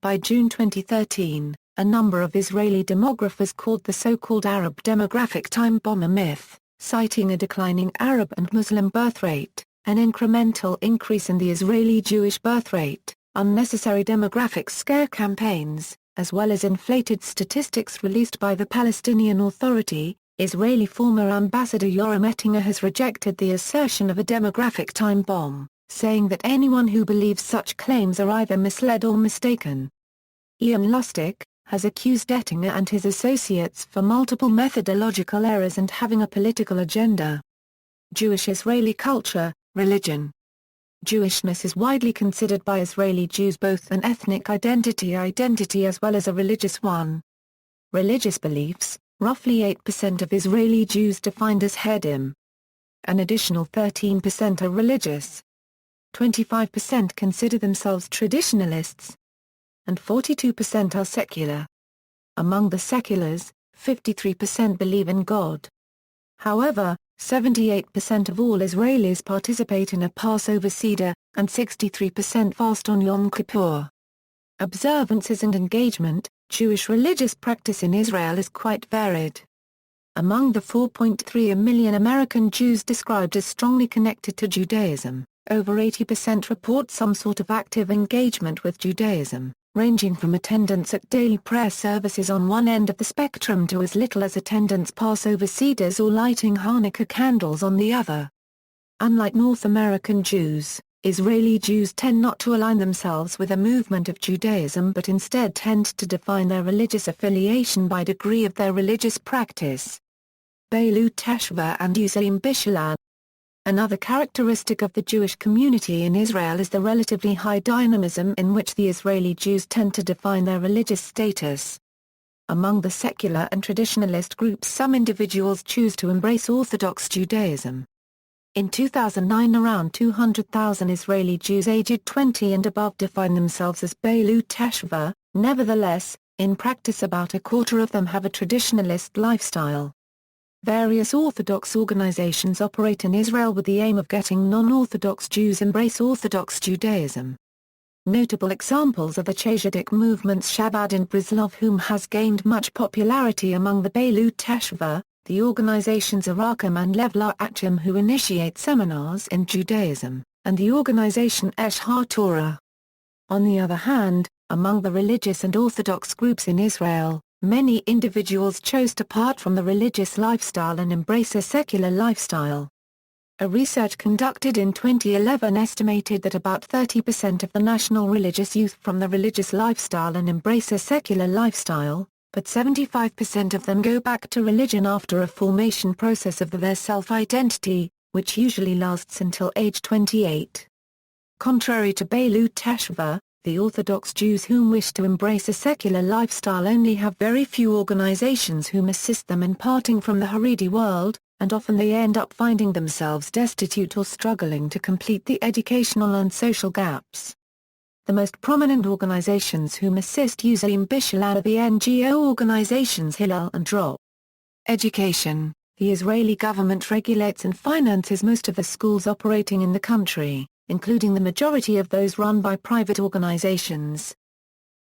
[SPEAKER 1] By June 2013, a number of Israeli demographers called the so-called Arab demographic time bomb a myth, citing a declining Arab and Muslim birth rate, an incremental increase in the Israeli Jewish birth rate, unnecessary demographic scare campaigns, as well as inflated statistics released by the Palestinian Authority. Israeli former ambassador Yoram Ettinger has rejected the assertion of a demographic time bomb, saying that anyone who believes such claims are either misled or mistaken. Ian Lustig has accused Ettinger and his associates for multiple methodological errors and having a political agenda. Jewish Israeli culture, religion. Jewishness is widely considered by Israeli Jews both an ethnic identity as well as a religious one. Religious beliefs, roughly 8% of Israeli Jews defined as Yehudim. An additional 13% are religious. 25% consider themselves traditionalists, and 42% are secular. Among the seculars, 53% believe in God. However, 78% of all Israelis participate in a Passover Seder, and 63% fast on Yom Kippur. Observances and engagement. Jewish religious practice in Israel is quite varied. Among the 4.3 million American Jews described as strongly connected to Judaism, over 80% report some sort of active engagement with Judaism, ranging from attendance at daily prayer services on one end of the spectrum to as little as attendance Passover Seders or lighting Hanukkah candles on the other. Unlike North American Jews, Israeli Jews tend not to align themselves with a movement of Judaism but instead tend to define their religious affiliation by degree of their religious practice. Beilut Teshuvah and Usaim Bishalan. Another characteristic of the Jewish community in Israel is the relatively high dynamism in which the Israeli Jews tend to define their religious status. Among the secular and traditionalist groups, some individuals choose to embrace Orthodox Judaism. In 2009 around 200,000 Israeli Jews aged 20 and above define themselves as Beilut Teshuvah. Nevertheless, in practice about a quarter of them have a traditionalist lifestyle. Various Orthodox organizations operate in Israel with the aim of getting non-Orthodox Jews embrace Orthodox Judaism. Notable examples are the Chassidic movements Chabad and Breslov, whom has gained much popularity among the Beilut Teshuvah, the organizations Arachim and Lev La'achim who initiate seminars in Judaism, and the organization Esh HaTorah. On the other hand, among the religious and Orthodox groups in Israel, many individuals chose to part from the religious lifestyle and embrace a secular lifestyle. A research conducted in 2011 estimated that about 30% of the national religious youth from the religious lifestyle and embrace a secular lifestyle, but 75% of them go back to religion after a formation process of their self-identity, which usually lasts until age 28. Contrary to Beilut Teshuvah, the Orthodox Jews whom wish to embrace a secular lifestyle only have very few organizations whom assist them in parting from the Haredi world, and often they end up finding themselves destitute or struggling to complete the educational and social gaps. The most prominent organizations whom assist Yehudim Yisraelim are the NGO organizations Hillel and Drop. Education. The Israeli government regulates and finances most of the schools operating in the country, including the majority of those run by private organizations.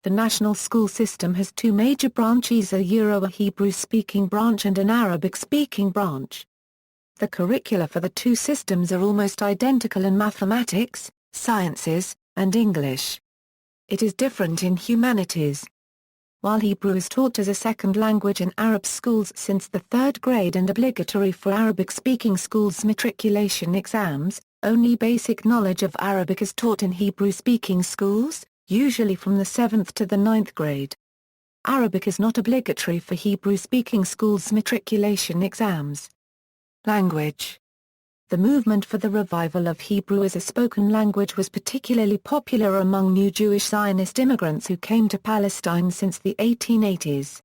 [SPEAKER 1] The national school system has two major branches: a Hebrew-speaking branch and an Arabic-speaking branch. The curricula for the two systems are almost identical in mathematics, sciences, and English. It is different in humanities. While Hebrew is taught as a second language in Arab schools since the third grade and obligatory for Arabic-speaking schools' matriculation exams, only basic knowledge of Arabic is taught in Hebrew-speaking schools, usually from the 7th to the 9th grade. Arabic is not obligatory for Hebrew-speaking schools' matriculation exams. Language. The movement for the revival of Hebrew as a spoken language was particularly popular among new Jewish Zionist immigrants who came to Palestine since the 1880s.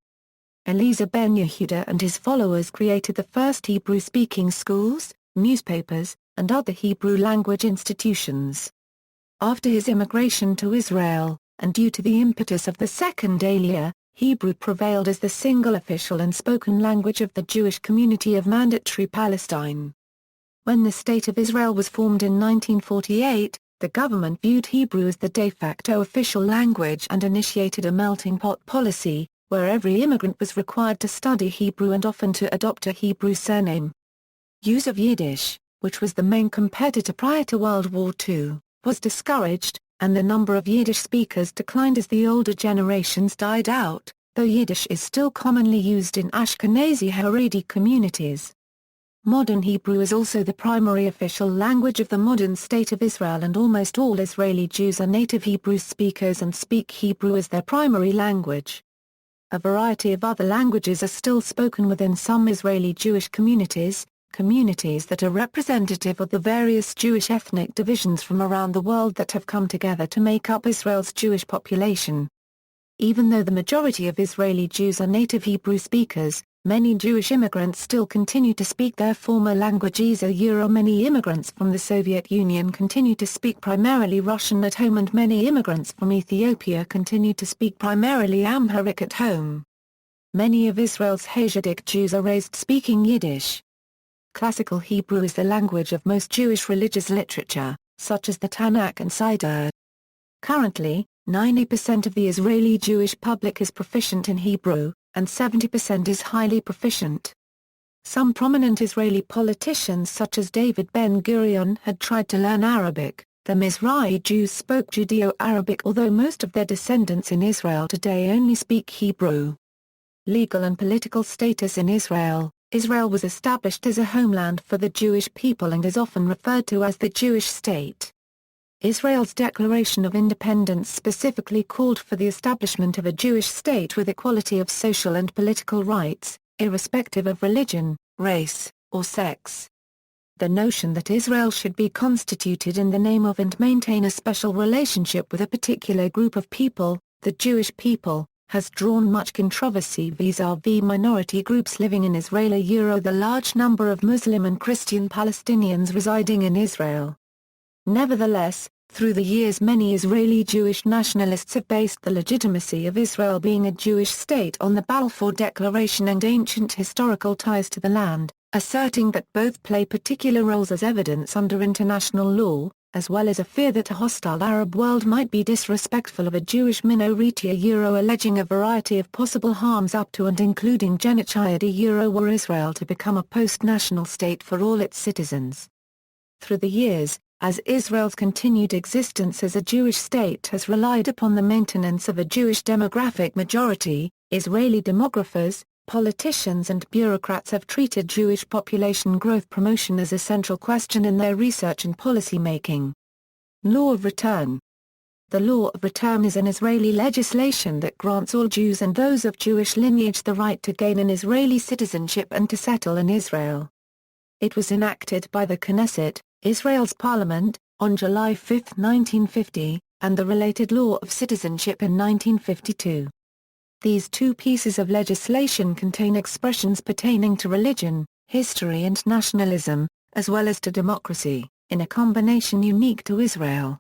[SPEAKER 1] Eliezer ben Yehuda and his followers created the first Hebrew-speaking schools, newspapers, and other Hebrew language institutions. After his immigration to Israel, and due to the impetus of the Second Aliyah, Hebrew prevailed as the single official and spoken language of the Jewish community of Mandatory Palestine. When the State of Israel was formed in 1948, the government viewed Hebrew as the de facto official language and initiated a melting pot policy, where every immigrant was required to study Hebrew and often to adopt a Hebrew surname. Use of Yiddish, which was the main competitor prior to World War II, was discouraged, and the number of Yiddish speakers declined as the older generations died out, though Yiddish is still commonly used in Ashkenazi Haredi communities. Modern Hebrew is also the primary official language of the modern State of Israel, and almost all Israeli Jews are native Hebrew speakers and speak Hebrew as their primary language. A variety of other languages are still spoken within some Israeli Jewish communities that are representative of the various Jewish ethnic divisions from around the world that have come together to make up Israel's Jewish population. Even though the majority of Israeli Jews are native Hebrew speakers, many Jewish immigrants still continue to speak their former languages. Many immigrants from the Soviet Union continue to speak primarily Russian at home, and many immigrants from Ethiopia continue to speak primarily Amharic at home. Many of Israel's Hasidic Jews are raised speaking Yiddish. Classical Hebrew is the language of most Jewish religious literature, such as the Tanakh and Siddur. Currently, 90% of the Israeli Jewish public is proficient in Hebrew, and 70% is highly proficient. Some prominent Israeli politicians such as David Ben-Gurion had tried to learn Arabic. The Mizrahi Jews spoke Judeo-Arabic, although most of their descendants in Israel today only speak Hebrew. Legal and political status in Israel. Israel was established as a homeland for the Jewish people and is often referred to as the Jewish state. Israel's Declaration of Independence specifically called for the establishment of a Jewish state with equality of social and political rights, irrespective of religion, race, or sex. The notion that Israel should be constituted in the name of and maintain a special relationship with a particular group of people, the Jewish people, has drawn much controversy vis-à-vis minority groups living in Israel. The large number of Muslim and Christian Palestinians residing in Israel. Nevertheless, through the years many Israeli Jewish nationalists have based the legitimacy of Israel being a Jewish state on the Balfour Declaration and ancient historical ties to the land, asserting that both play particular roles as evidence under international law, as well as a fear that a hostile Arab world might be disrespectful of a Jewish minority. Alleging a variety of possible harms up to and including genocide. Were Israel to become a post-national state for all its citizens. Through the years, as Israel's continued existence as a Jewish state has relied upon the maintenance of a Jewish demographic majority, Israeli demographers, politicians and bureaucrats have treated Jewish population growth promotion as a central question in their research and policy making. Law of Return. The Law of Return is an Israeli legislation that grants all Jews and those of Jewish lineage the right to gain an Israeli citizenship and to settle in Israel. It was enacted by the Knesset, Israel's parliament, on July 5, 1950, and the related Law of Citizenship in 1952. These two pieces of legislation contain expressions pertaining to religion, history and nationalism, as well as to democracy, in a combination unique to Israel.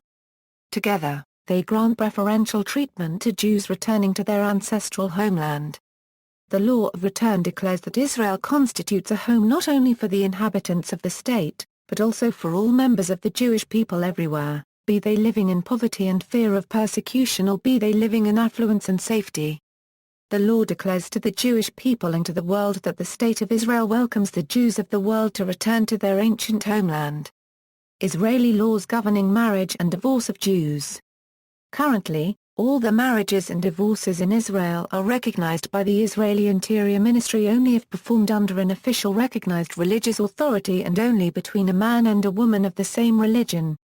[SPEAKER 1] Together, they grant preferential treatment to Jews returning to their ancestral homeland. The law of return declares that Israel constitutes a home not only for the inhabitants of the state, but also for all members of the Jewish people everywhere, be they living in poverty and fear of persecution or be they living in affluence and safety. The law declares to the Jewish people and to the world that the State of Israel welcomes the Jews of the world to return to their ancient homeland. Israeli laws governing marriage and divorce of Jews. Currently, all the marriages and divorces in Israel are recognized by the Israeli Interior Ministry only if performed under an official recognized religious authority and only between a man and a woman of the same religion.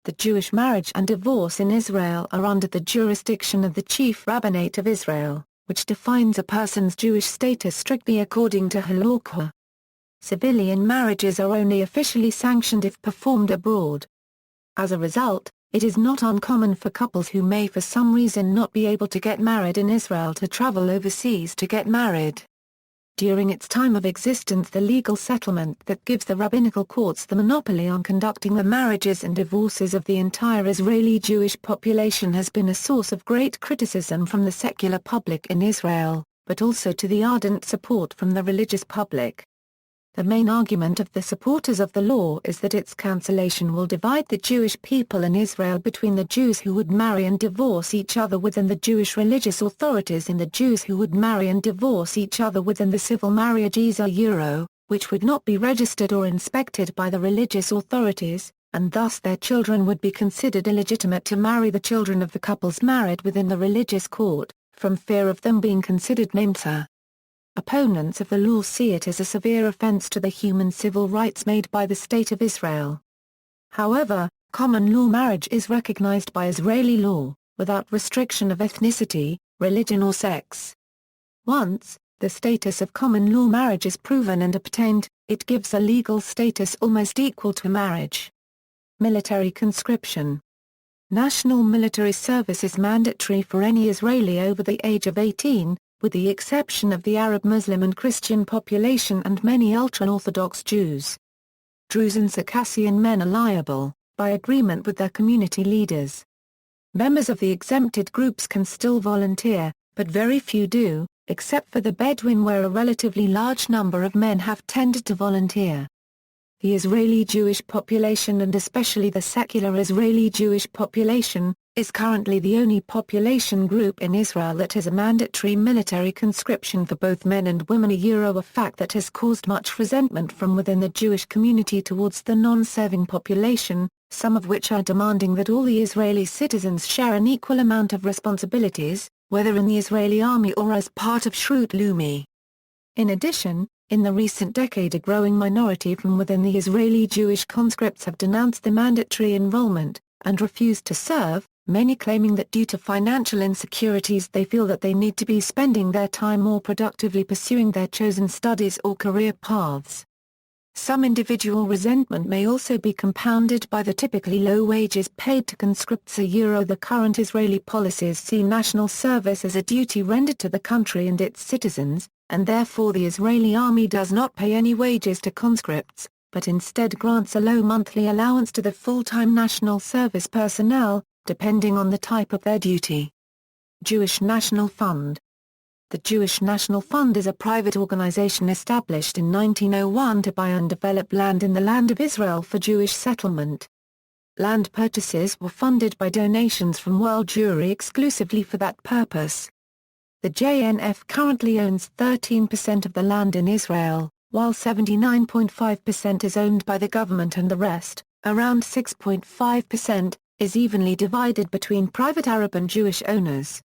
[SPEAKER 1] The Jewish marriage and divorce in Israel are under the jurisdiction of the Chief Rabbinate of Israel, which defines a person's Jewish status strictly according to halakha. Civilian marriages are only officially sanctioned if performed abroad. As a result, it is not uncommon for couples who may for some reason not be able to get married in Israel to travel overseas to get married. During its time of existence, the legal settlement that gives the rabbinical courts the monopoly on conducting the marriages and divorces of the entire Israeli Jewish population has been a source of great criticism from the secular public in Israel, but also to the ardent support from the religious public. The main argument of the supporters of the law is that its cancellation will divide the Jewish people in Israel between the Jews who would marry and divorce each other within the Jewish religious authorities and the Jews who would marry and divorce each other within the civil marriages which would not be registered or inspected by the religious authorities, and thus their children would be considered illegitimate to marry the children of the couples married within the religious court, from fear of them being considered memzer. Opponents of the law see it as a severe offense to the human civil rights made by the State of Israel. However, common law marriage is recognized by Israeli law, without restriction of ethnicity, religion or sex. Once, the status of common law marriage is proven and obtained, it gives a legal status almost equal to marriage. Military conscription. National military service is mandatory for any Israeli over the age of 18, with the exception of the Arab Muslim and Christian population and many ultra-Orthodox Jews. Druze and Circassian men are liable, by agreement with their community leaders. Members of the exempted groups can still volunteer, but very few do, except for the Bedouin where a relatively large number of men have tended to volunteer. The Israeli Jewish population and especially the secular Israeli Jewish population, is currently the only population group in Israel that has a mandatory military conscription for both men and women, a fact that has caused much resentment from within the Jewish community towards the non-serving population, some of which are demanding that all the Israeli citizens share an equal amount of responsibilities, whether in the Israeli army or as part of Shrut Leumi. In addition, in the recent decade a growing minority from within the Israeli Jewish conscripts have denounced the mandatory enrollment, and refused to serve, many claiming that due to financial insecurities they feel that they need to be spending their time more productively pursuing their chosen studies or career paths. Some individual resentment may also be compounded by the typically low wages paid to conscripts. The current Israeli policies see national service as a duty rendered to the country and its citizens, and therefore the Israeli army does not pay any wages to conscripts, but instead grants a low monthly allowance to the full-time national service personnel, depending on the type of their duty. Jewish National Fund. The Jewish National Fund is a private organization established in 1901 to buy and develop land in the land of Israel for Jewish settlement. Land purchases were funded by donations from world Jewry exclusively for that purpose. The JNF currently owns 13% of the land in Israel, while 79.5% is owned by the government and the rest, around 6.5%, is evenly divided between private Arab and Jewish owners.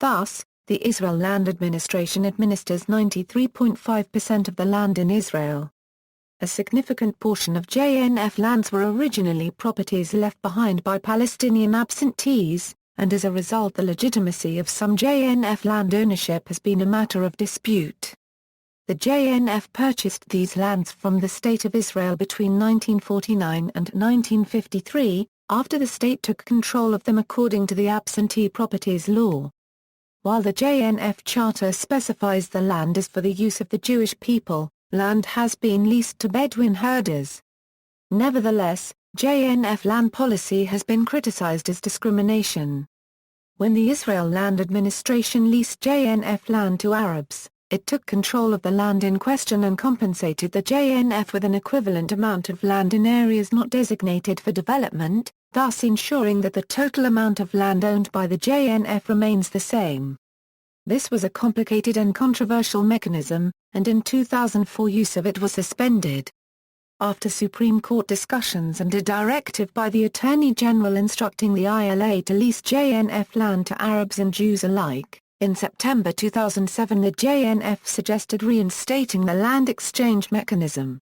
[SPEAKER 1] Thus, the Israel Land Administration administers 93.5% of the land in Israel. A significant portion of JNF lands were originally properties left behind by Palestinian absentees, and as a result the legitimacy of some JNF land ownership has been a matter of dispute. The JNF purchased these lands from the State of Israel between 1949 and 1953, after the state took control of them according to the absentee properties law. While the JNF charter specifies the land is for the use of the Jewish people, land has been leased to Bedouin herders. Nevertheless, JNF land policy has been criticized as discrimination. When the Israel Land Administration leased JNF land to Arabs, it took control of the land in question and compensated the JNF with an equivalent amount of land in areas not designated for development, thus ensuring that the total amount of land owned by the JNF remains the same. This was a complicated and controversial mechanism, and in 2004 use of it was suspended. After Supreme Court discussions and a directive by the Attorney General instructing the ILA to lease JNF land to Arabs and Jews alike, in September 2007 the JNF suggested reinstating the land exchange mechanism.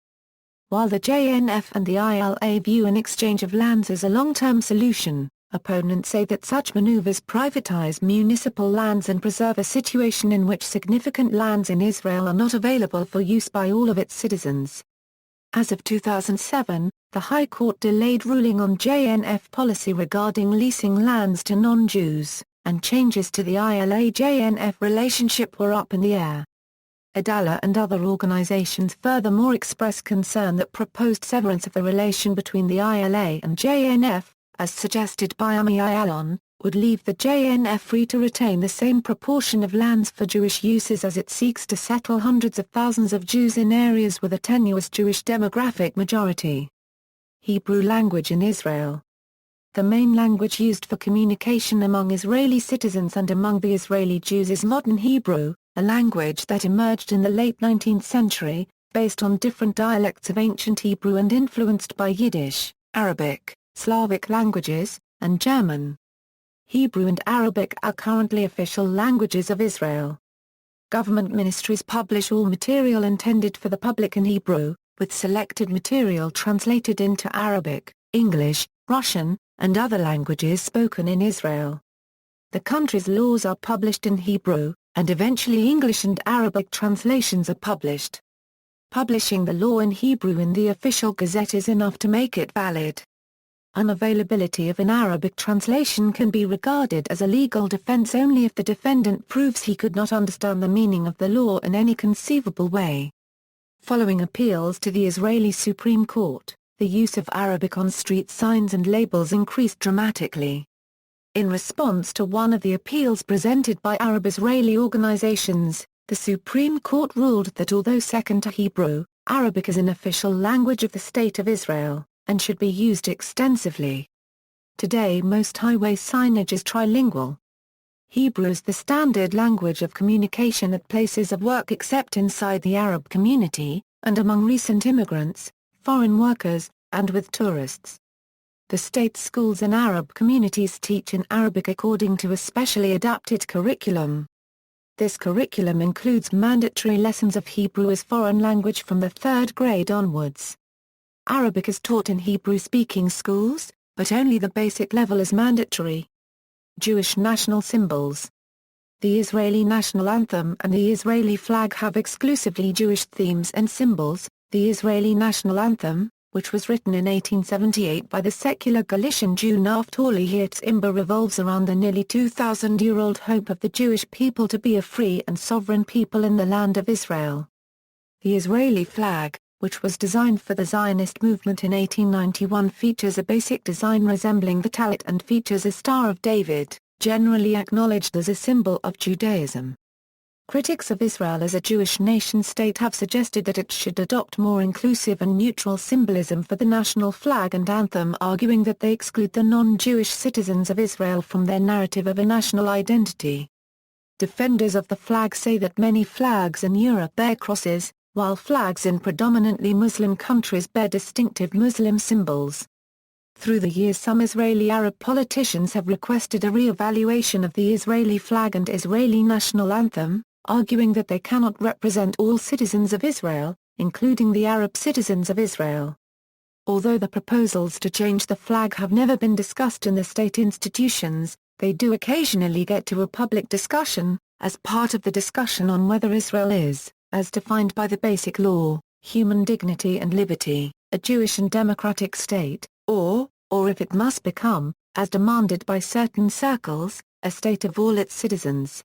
[SPEAKER 1] While the JNF and the ILA view an exchange of lands as a long-term solution, opponents say that such maneuvers privatize municipal lands and preserve a situation in which significant lands in Israel are not available for use by all of its citizens. As of 2007, the High Court delayed ruling on JNF policy regarding leasing lands to non-Jews, and changes to the ILA-JNF relationship were up in the air. Adala and other organizations furthermore express concern that proposed severance of the relation between the ILA and JNF, as suggested by Ami Ayalon, would leave the JNF free to retain the same proportion of lands for Jewish uses as it seeks to settle hundreds of thousands of Jews in areas with a tenuous Jewish demographic majority. Hebrew language in Israel. The main language used for communication among Israeli citizens and among the Israeli Jews is modern Hebrew, a language that emerged in the late 19th century, based on different dialects of ancient Hebrew and influenced by Yiddish, Arabic, Slavic languages, and German. Hebrew and Arabic are currently official languages of Israel. Government ministries publish all material intended for the public in Hebrew, with selected material translated into Arabic, English, Russian, and other languages spoken in Israel. The country's laws are published in Hebrew, and eventually English and Arabic translations are published. Publishing the law in Hebrew in the official gazette is enough to make it valid. Unavailability of an Arabic translation can be regarded as a legal defense only if the defendant proves he could not understand the meaning of the law in any conceivable way. Following appeals to the Israeli Supreme Court, the use of Arabic on street signs and labels increased dramatically. In response to one of the appeals presented by Arab-Israeli organizations, the Supreme Court ruled that although second to Hebrew, Arabic is an official language of the State of Israel, and should be used extensively. Today most highway signage is trilingual. Hebrew is the standard language of communication at places of work except inside the Arab community, and among recent immigrants, foreign workers, and with tourists. The state schools in Arab communities teach in Arabic according to a specially adapted curriculum. This curriculum includes mandatory lessons of Hebrew as foreign language from the 3rd grade onwards. Arabic is taught in Hebrew-speaking schools, but only the basic level is mandatory. Jewish national symbols. The Israeli national anthem and the Israeli flag have exclusively Jewish themes and symbols. The Israeli national anthem, which was written in 1878 by the secular Galician Jew Naftali Herz Imber, revolves around the nearly 2,000-year-old hope of the Jewish people to be a free and sovereign people in the land of Israel. The Israeli flag, which was designed for the Zionist movement in 1891, features a basic design resembling the tallit and features a Star of David, generally acknowledged as a symbol of Judaism. Critics of Israel as a Jewish nation-state have suggested that it should adopt more inclusive and neutral symbolism for the national flag and anthem, arguing that they exclude the non-Jewish citizens of Israel from their narrative of a national identity. Defenders of the flag say that many flags in Europe bear crosses, while flags in predominantly Muslim countries bear distinctive Muslim symbols. Through the years some Israeli Arab politicians have requested a re-evaluation of the Israeli flag and Israeli national anthem, arguing that they cannot represent all citizens of Israel, including the Arab citizens of Israel. Although the proposals to change the flag have never been discussed in the state institutions, they do occasionally get to a public discussion, as part of the discussion on whether Israel is, as defined by the Basic Law, human dignity and liberty, a Jewish and democratic state, or if it must become, as demanded by certain circles, a state of all its citizens.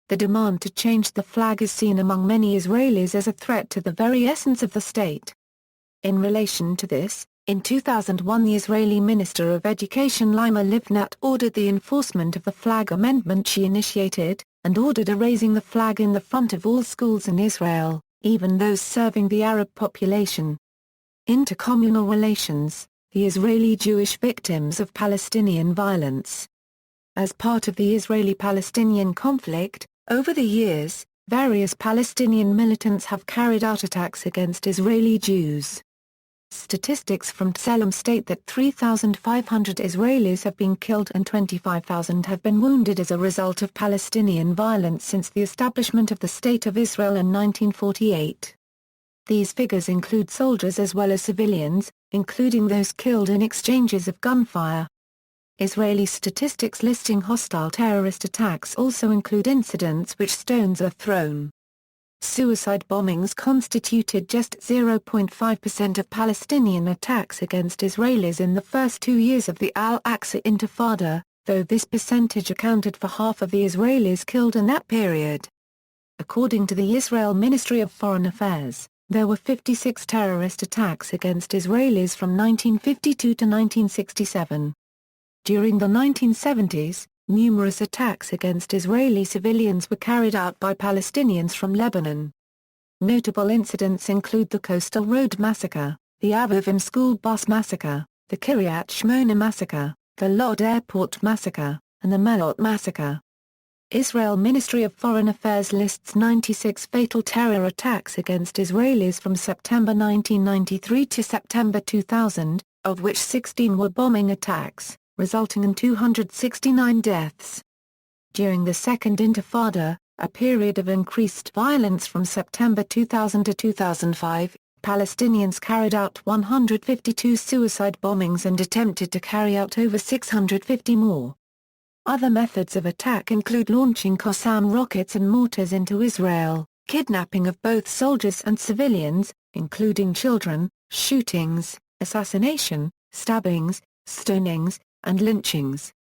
[SPEAKER 1] The demand to change the flag is seen among many Israelis as a threat to the very essence of the state. In relation to this, In 2001, the Israeli Minister of Education Lima Livnat ordered the enforcement of the flag amendment she initiated, and ordered a raising the flag in the front of all schools in Israel, even those serving the Arab population. Intercommunal relations, the Israeli Jewish victims of Palestinian violence. As part of the Israeli-Palestinian conflict, over the years, various Palestinian militants have carried out attacks against Israeli Jews. Statistics from Tselem state that 3,500 Israelis have been killed and 25,000 have been wounded as a result of Palestinian violence since the establishment of the State of Israel in 1948. These figures include soldiers as well as civilians, including those killed in exchanges of gunfire. Israeli statistics listing hostile terrorist attacks also include incidents which stones are thrown. Suicide bombings constituted just 0.5% of Palestinian attacks against Israelis in the first 2 years of the Al-Aqsa Intifada, though this percentage accounted for half of the Israelis killed in that period. According to the Israel Ministry of Foreign Affairs, there were 56 terrorist attacks against Israelis from 1952 to 1967. During the 1970s, numerous attacks against Israeli civilians were carried out by Palestinians from Lebanon. Notable incidents include the Coastal Road Massacre, the Avivim School Bus Massacre, the Kiryat Shmona Massacre, the Lod Airport Massacre, and the Malot Massacre. Israel Ministry of Foreign Affairs lists 96 fatal terror attacks against Israelis from September 1993 to September 2000, of which 16 were bombing attacks, resulting in 269 deaths. During the Second Intifada, a period of increased violence from September 2000 to 2005, Palestinians carried out 152 suicide bombings and attempted to carry out over 650 more. Other methods of attack include launching Qassam rockets and mortars into Israel, kidnapping of both soldiers and civilians, including children, shootings, assassination, stabbings, stonings, and lynchings.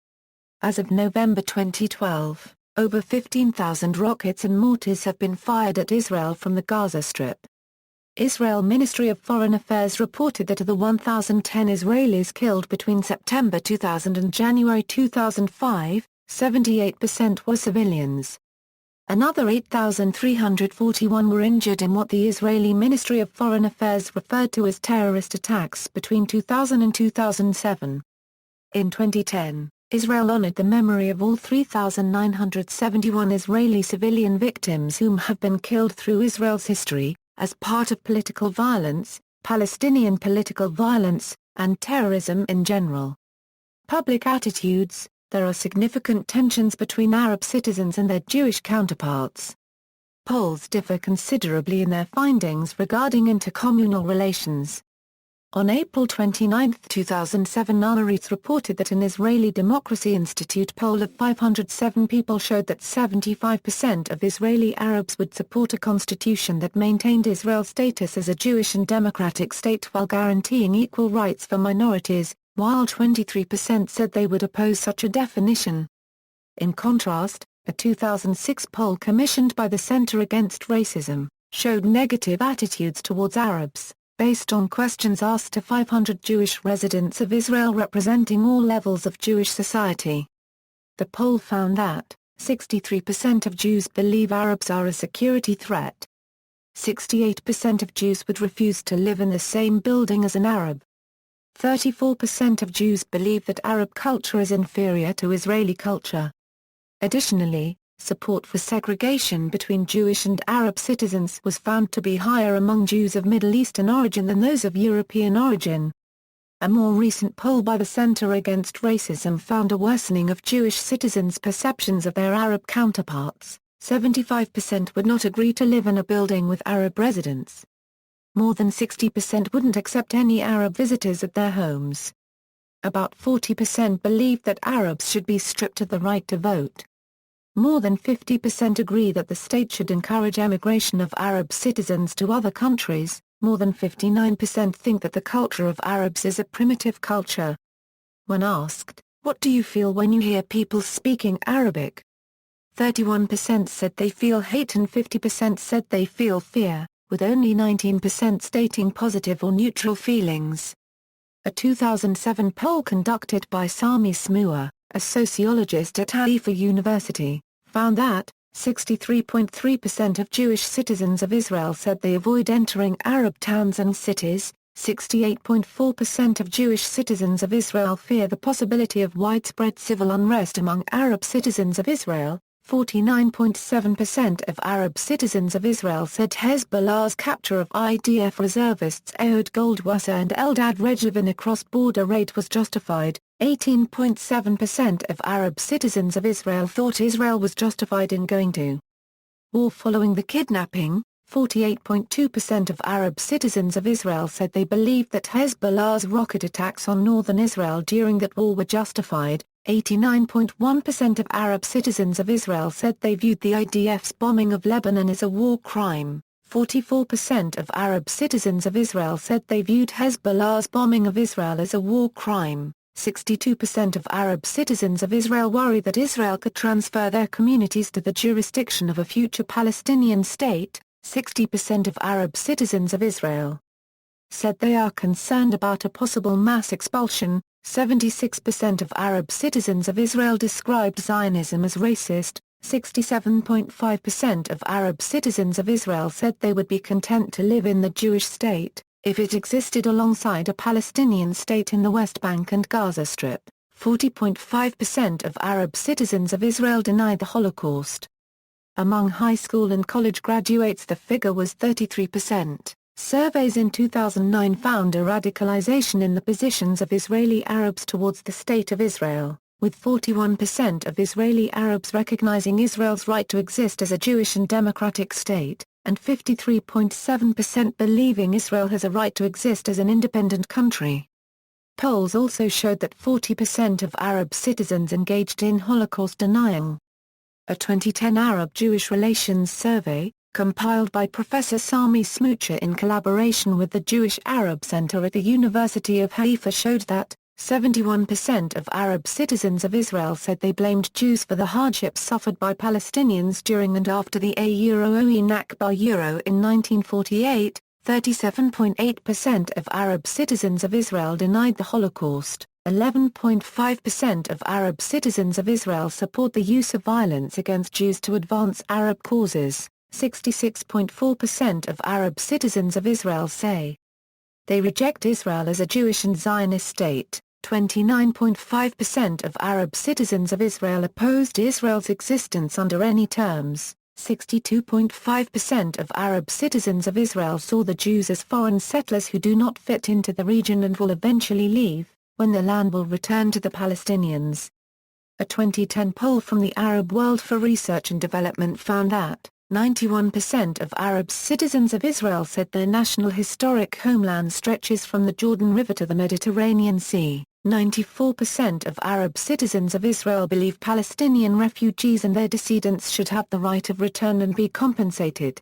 [SPEAKER 1] As of November 2012, over 15,000 rockets and mortars have been fired at Israel from the Gaza Strip. Israel Ministry of Foreign Affairs reported that of the 1,010 Israelis killed between September 2000 and January 2005, 78% were civilians. Another 8,341 were injured in what the Israeli Ministry of Foreign Affairs referred to as terrorist attacks between 2000 and 2007. In 2010, Israel honored the memory of all 3,971 Israeli civilian victims whom have been killed through Israel's history, as part of political violence, Palestinian political violence, and terrorism in general. Public attitudes. There are significant tensions between Arab citizens and their Jewish counterparts. Polls differ considerably in their findings regarding intercommunal relations. On April 29, 2007, Haaretz reported that an Israeli Democracy Institute poll of 507 people showed that 75% of Israeli Arabs would support a constitution that maintained Israel's status as a Jewish and democratic state while guaranteeing equal rights for minorities, while 23% said they would oppose such a definition. In contrast, a 2006 poll commissioned by the Center Against Racism showed negative attitudes towards Arabs, based on questions asked to 500 Jewish residents of Israel representing all levels of Jewish society. The poll found that 63% of Jews believe Arabs are a security threat. 68% of Jews would refuse to live in the same building as an Arab. 34% of Jews believe that Arab culture is inferior to Israeli culture. Additionally, support for segregation between Jewish and Arab citizens was found to be higher among Jews of Middle Eastern origin than those of European origin. A more recent poll by the Center Against Racism found a worsening of Jewish citizens' perceptions of their Arab counterparts. 75% would not agree to live in a building with Arab residents. More than 60% wouldn't accept any Arab visitors at their homes. About 40% believe that Arabs should be stripped of the right to vote. More than 50% agree that the state should encourage emigration of Arab citizens to other countries. More than 59% think that the culture of Arabs is a primitive culture. When asked, "What do you feel when you hear people speaking Arabic?" 31% said they feel hate and 50% said they feel fear, with only 19% stating positive or neutral feelings. A 2007 poll conducted by Sami Smua, a sociologist at Haifa University, found that 63.3% of Jewish citizens of Israel said they avoid entering Arab towns and cities, 68.4% of Jewish citizens of Israel fear the possibility of widespread civil unrest among Arab citizens of Israel, 49.7% of Arab citizens of Israel said Hezbollah's capture of IDF reservists Ehud Goldwasser and Eldad Regev in a cross-border raid was justified, 18.7% of Arab citizens of Israel thought Israel was justified in going to war following the kidnapping, 48.2% of Arab citizens of Israel said they believed that Hezbollah's rocket attacks on northern Israel during that war were justified, 89.1% of Arab citizens of Israel said they viewed the IDF's bombing of Lebanon as a war crime, 44% of Arab citizens of Israel said they viewed Hezbollah's bombing of Israel as a war crime, 62% of Arab citizens of Israel worry that Israel could transfer their communities to the jurisdiction of a future Palestinian state, 60% of Arab citizens of Israel said they are concerned about a possible mass expulsion, 76% of Arab citizens of Israel described Zionism as racist, 67.5% of Arab citizens of Israel said they would be content to live in the Jewish state, if it existed alongside a Palestinian state in the West Bank and Gaza Strip, 40.5% of Arab citizens of Israel denied the Holocaust. Among high school and college graduates the figure was 33%. Surveys in 2009 found a radicalization in the positions of Israeli Arabs towards the State of Israel, with 41% of Israeli Arabs recognizing Israel's right to exist as a Jewish and democratic state, and 53.7% believing Israel has a right to exist as an independent country. Polls also showed that 40% of Arab citizens engaged in Holocaust denial. A 2010 Arab-Jewish Relations Survey, compiled by Professor Sami Smua in collaboration with the Jewish Arab Center at the University of Haifa showed that 71% of Arab citizens of Israel said they blamed Jews for the hardships suffered by Palestinians during and after the Nakba in 1948, 37.8% of Arab citizens of Israel denied the Holocaust, 11.5% of Arab citizens of Israel support the use of violence against Jews to advance Arab causes. 66.4% of Arab citizens of Israel say they reject Israel as a Jewish and Zionist state. 29.5% of Arab citizens of Israel opposed Israel's existence under any terms. 62.5% of Arab citizens of Israel saw the Jews as foreign settlers who do not fit into the region and will eventually leave, when the land will return to the Palestinians. A 2010 poll from the Arab World for Research and Development found that 91% of Arab citizens of Israel said their national historic homeland stretches from the Jordan River to the Mediterranean Sea. 94% of Arab citizens of Israel believe Palestinian refugees and their descendants should have the right of return and be compensated.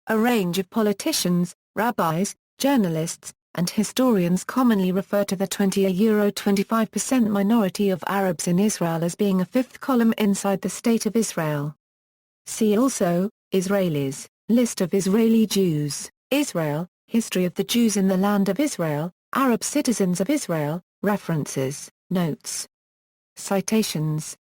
[SPEAKER 1] A range of politicians, rabbis, journalists, and historians commonly refer to the 25% minority of Arabs in Israel as being a fifth column inside the State of Israel. See also, Israelis, List of Israeli Jews, Israel, History of the Jews in the Land of Israel, Arab citizens of Israel, References, Notes. Citations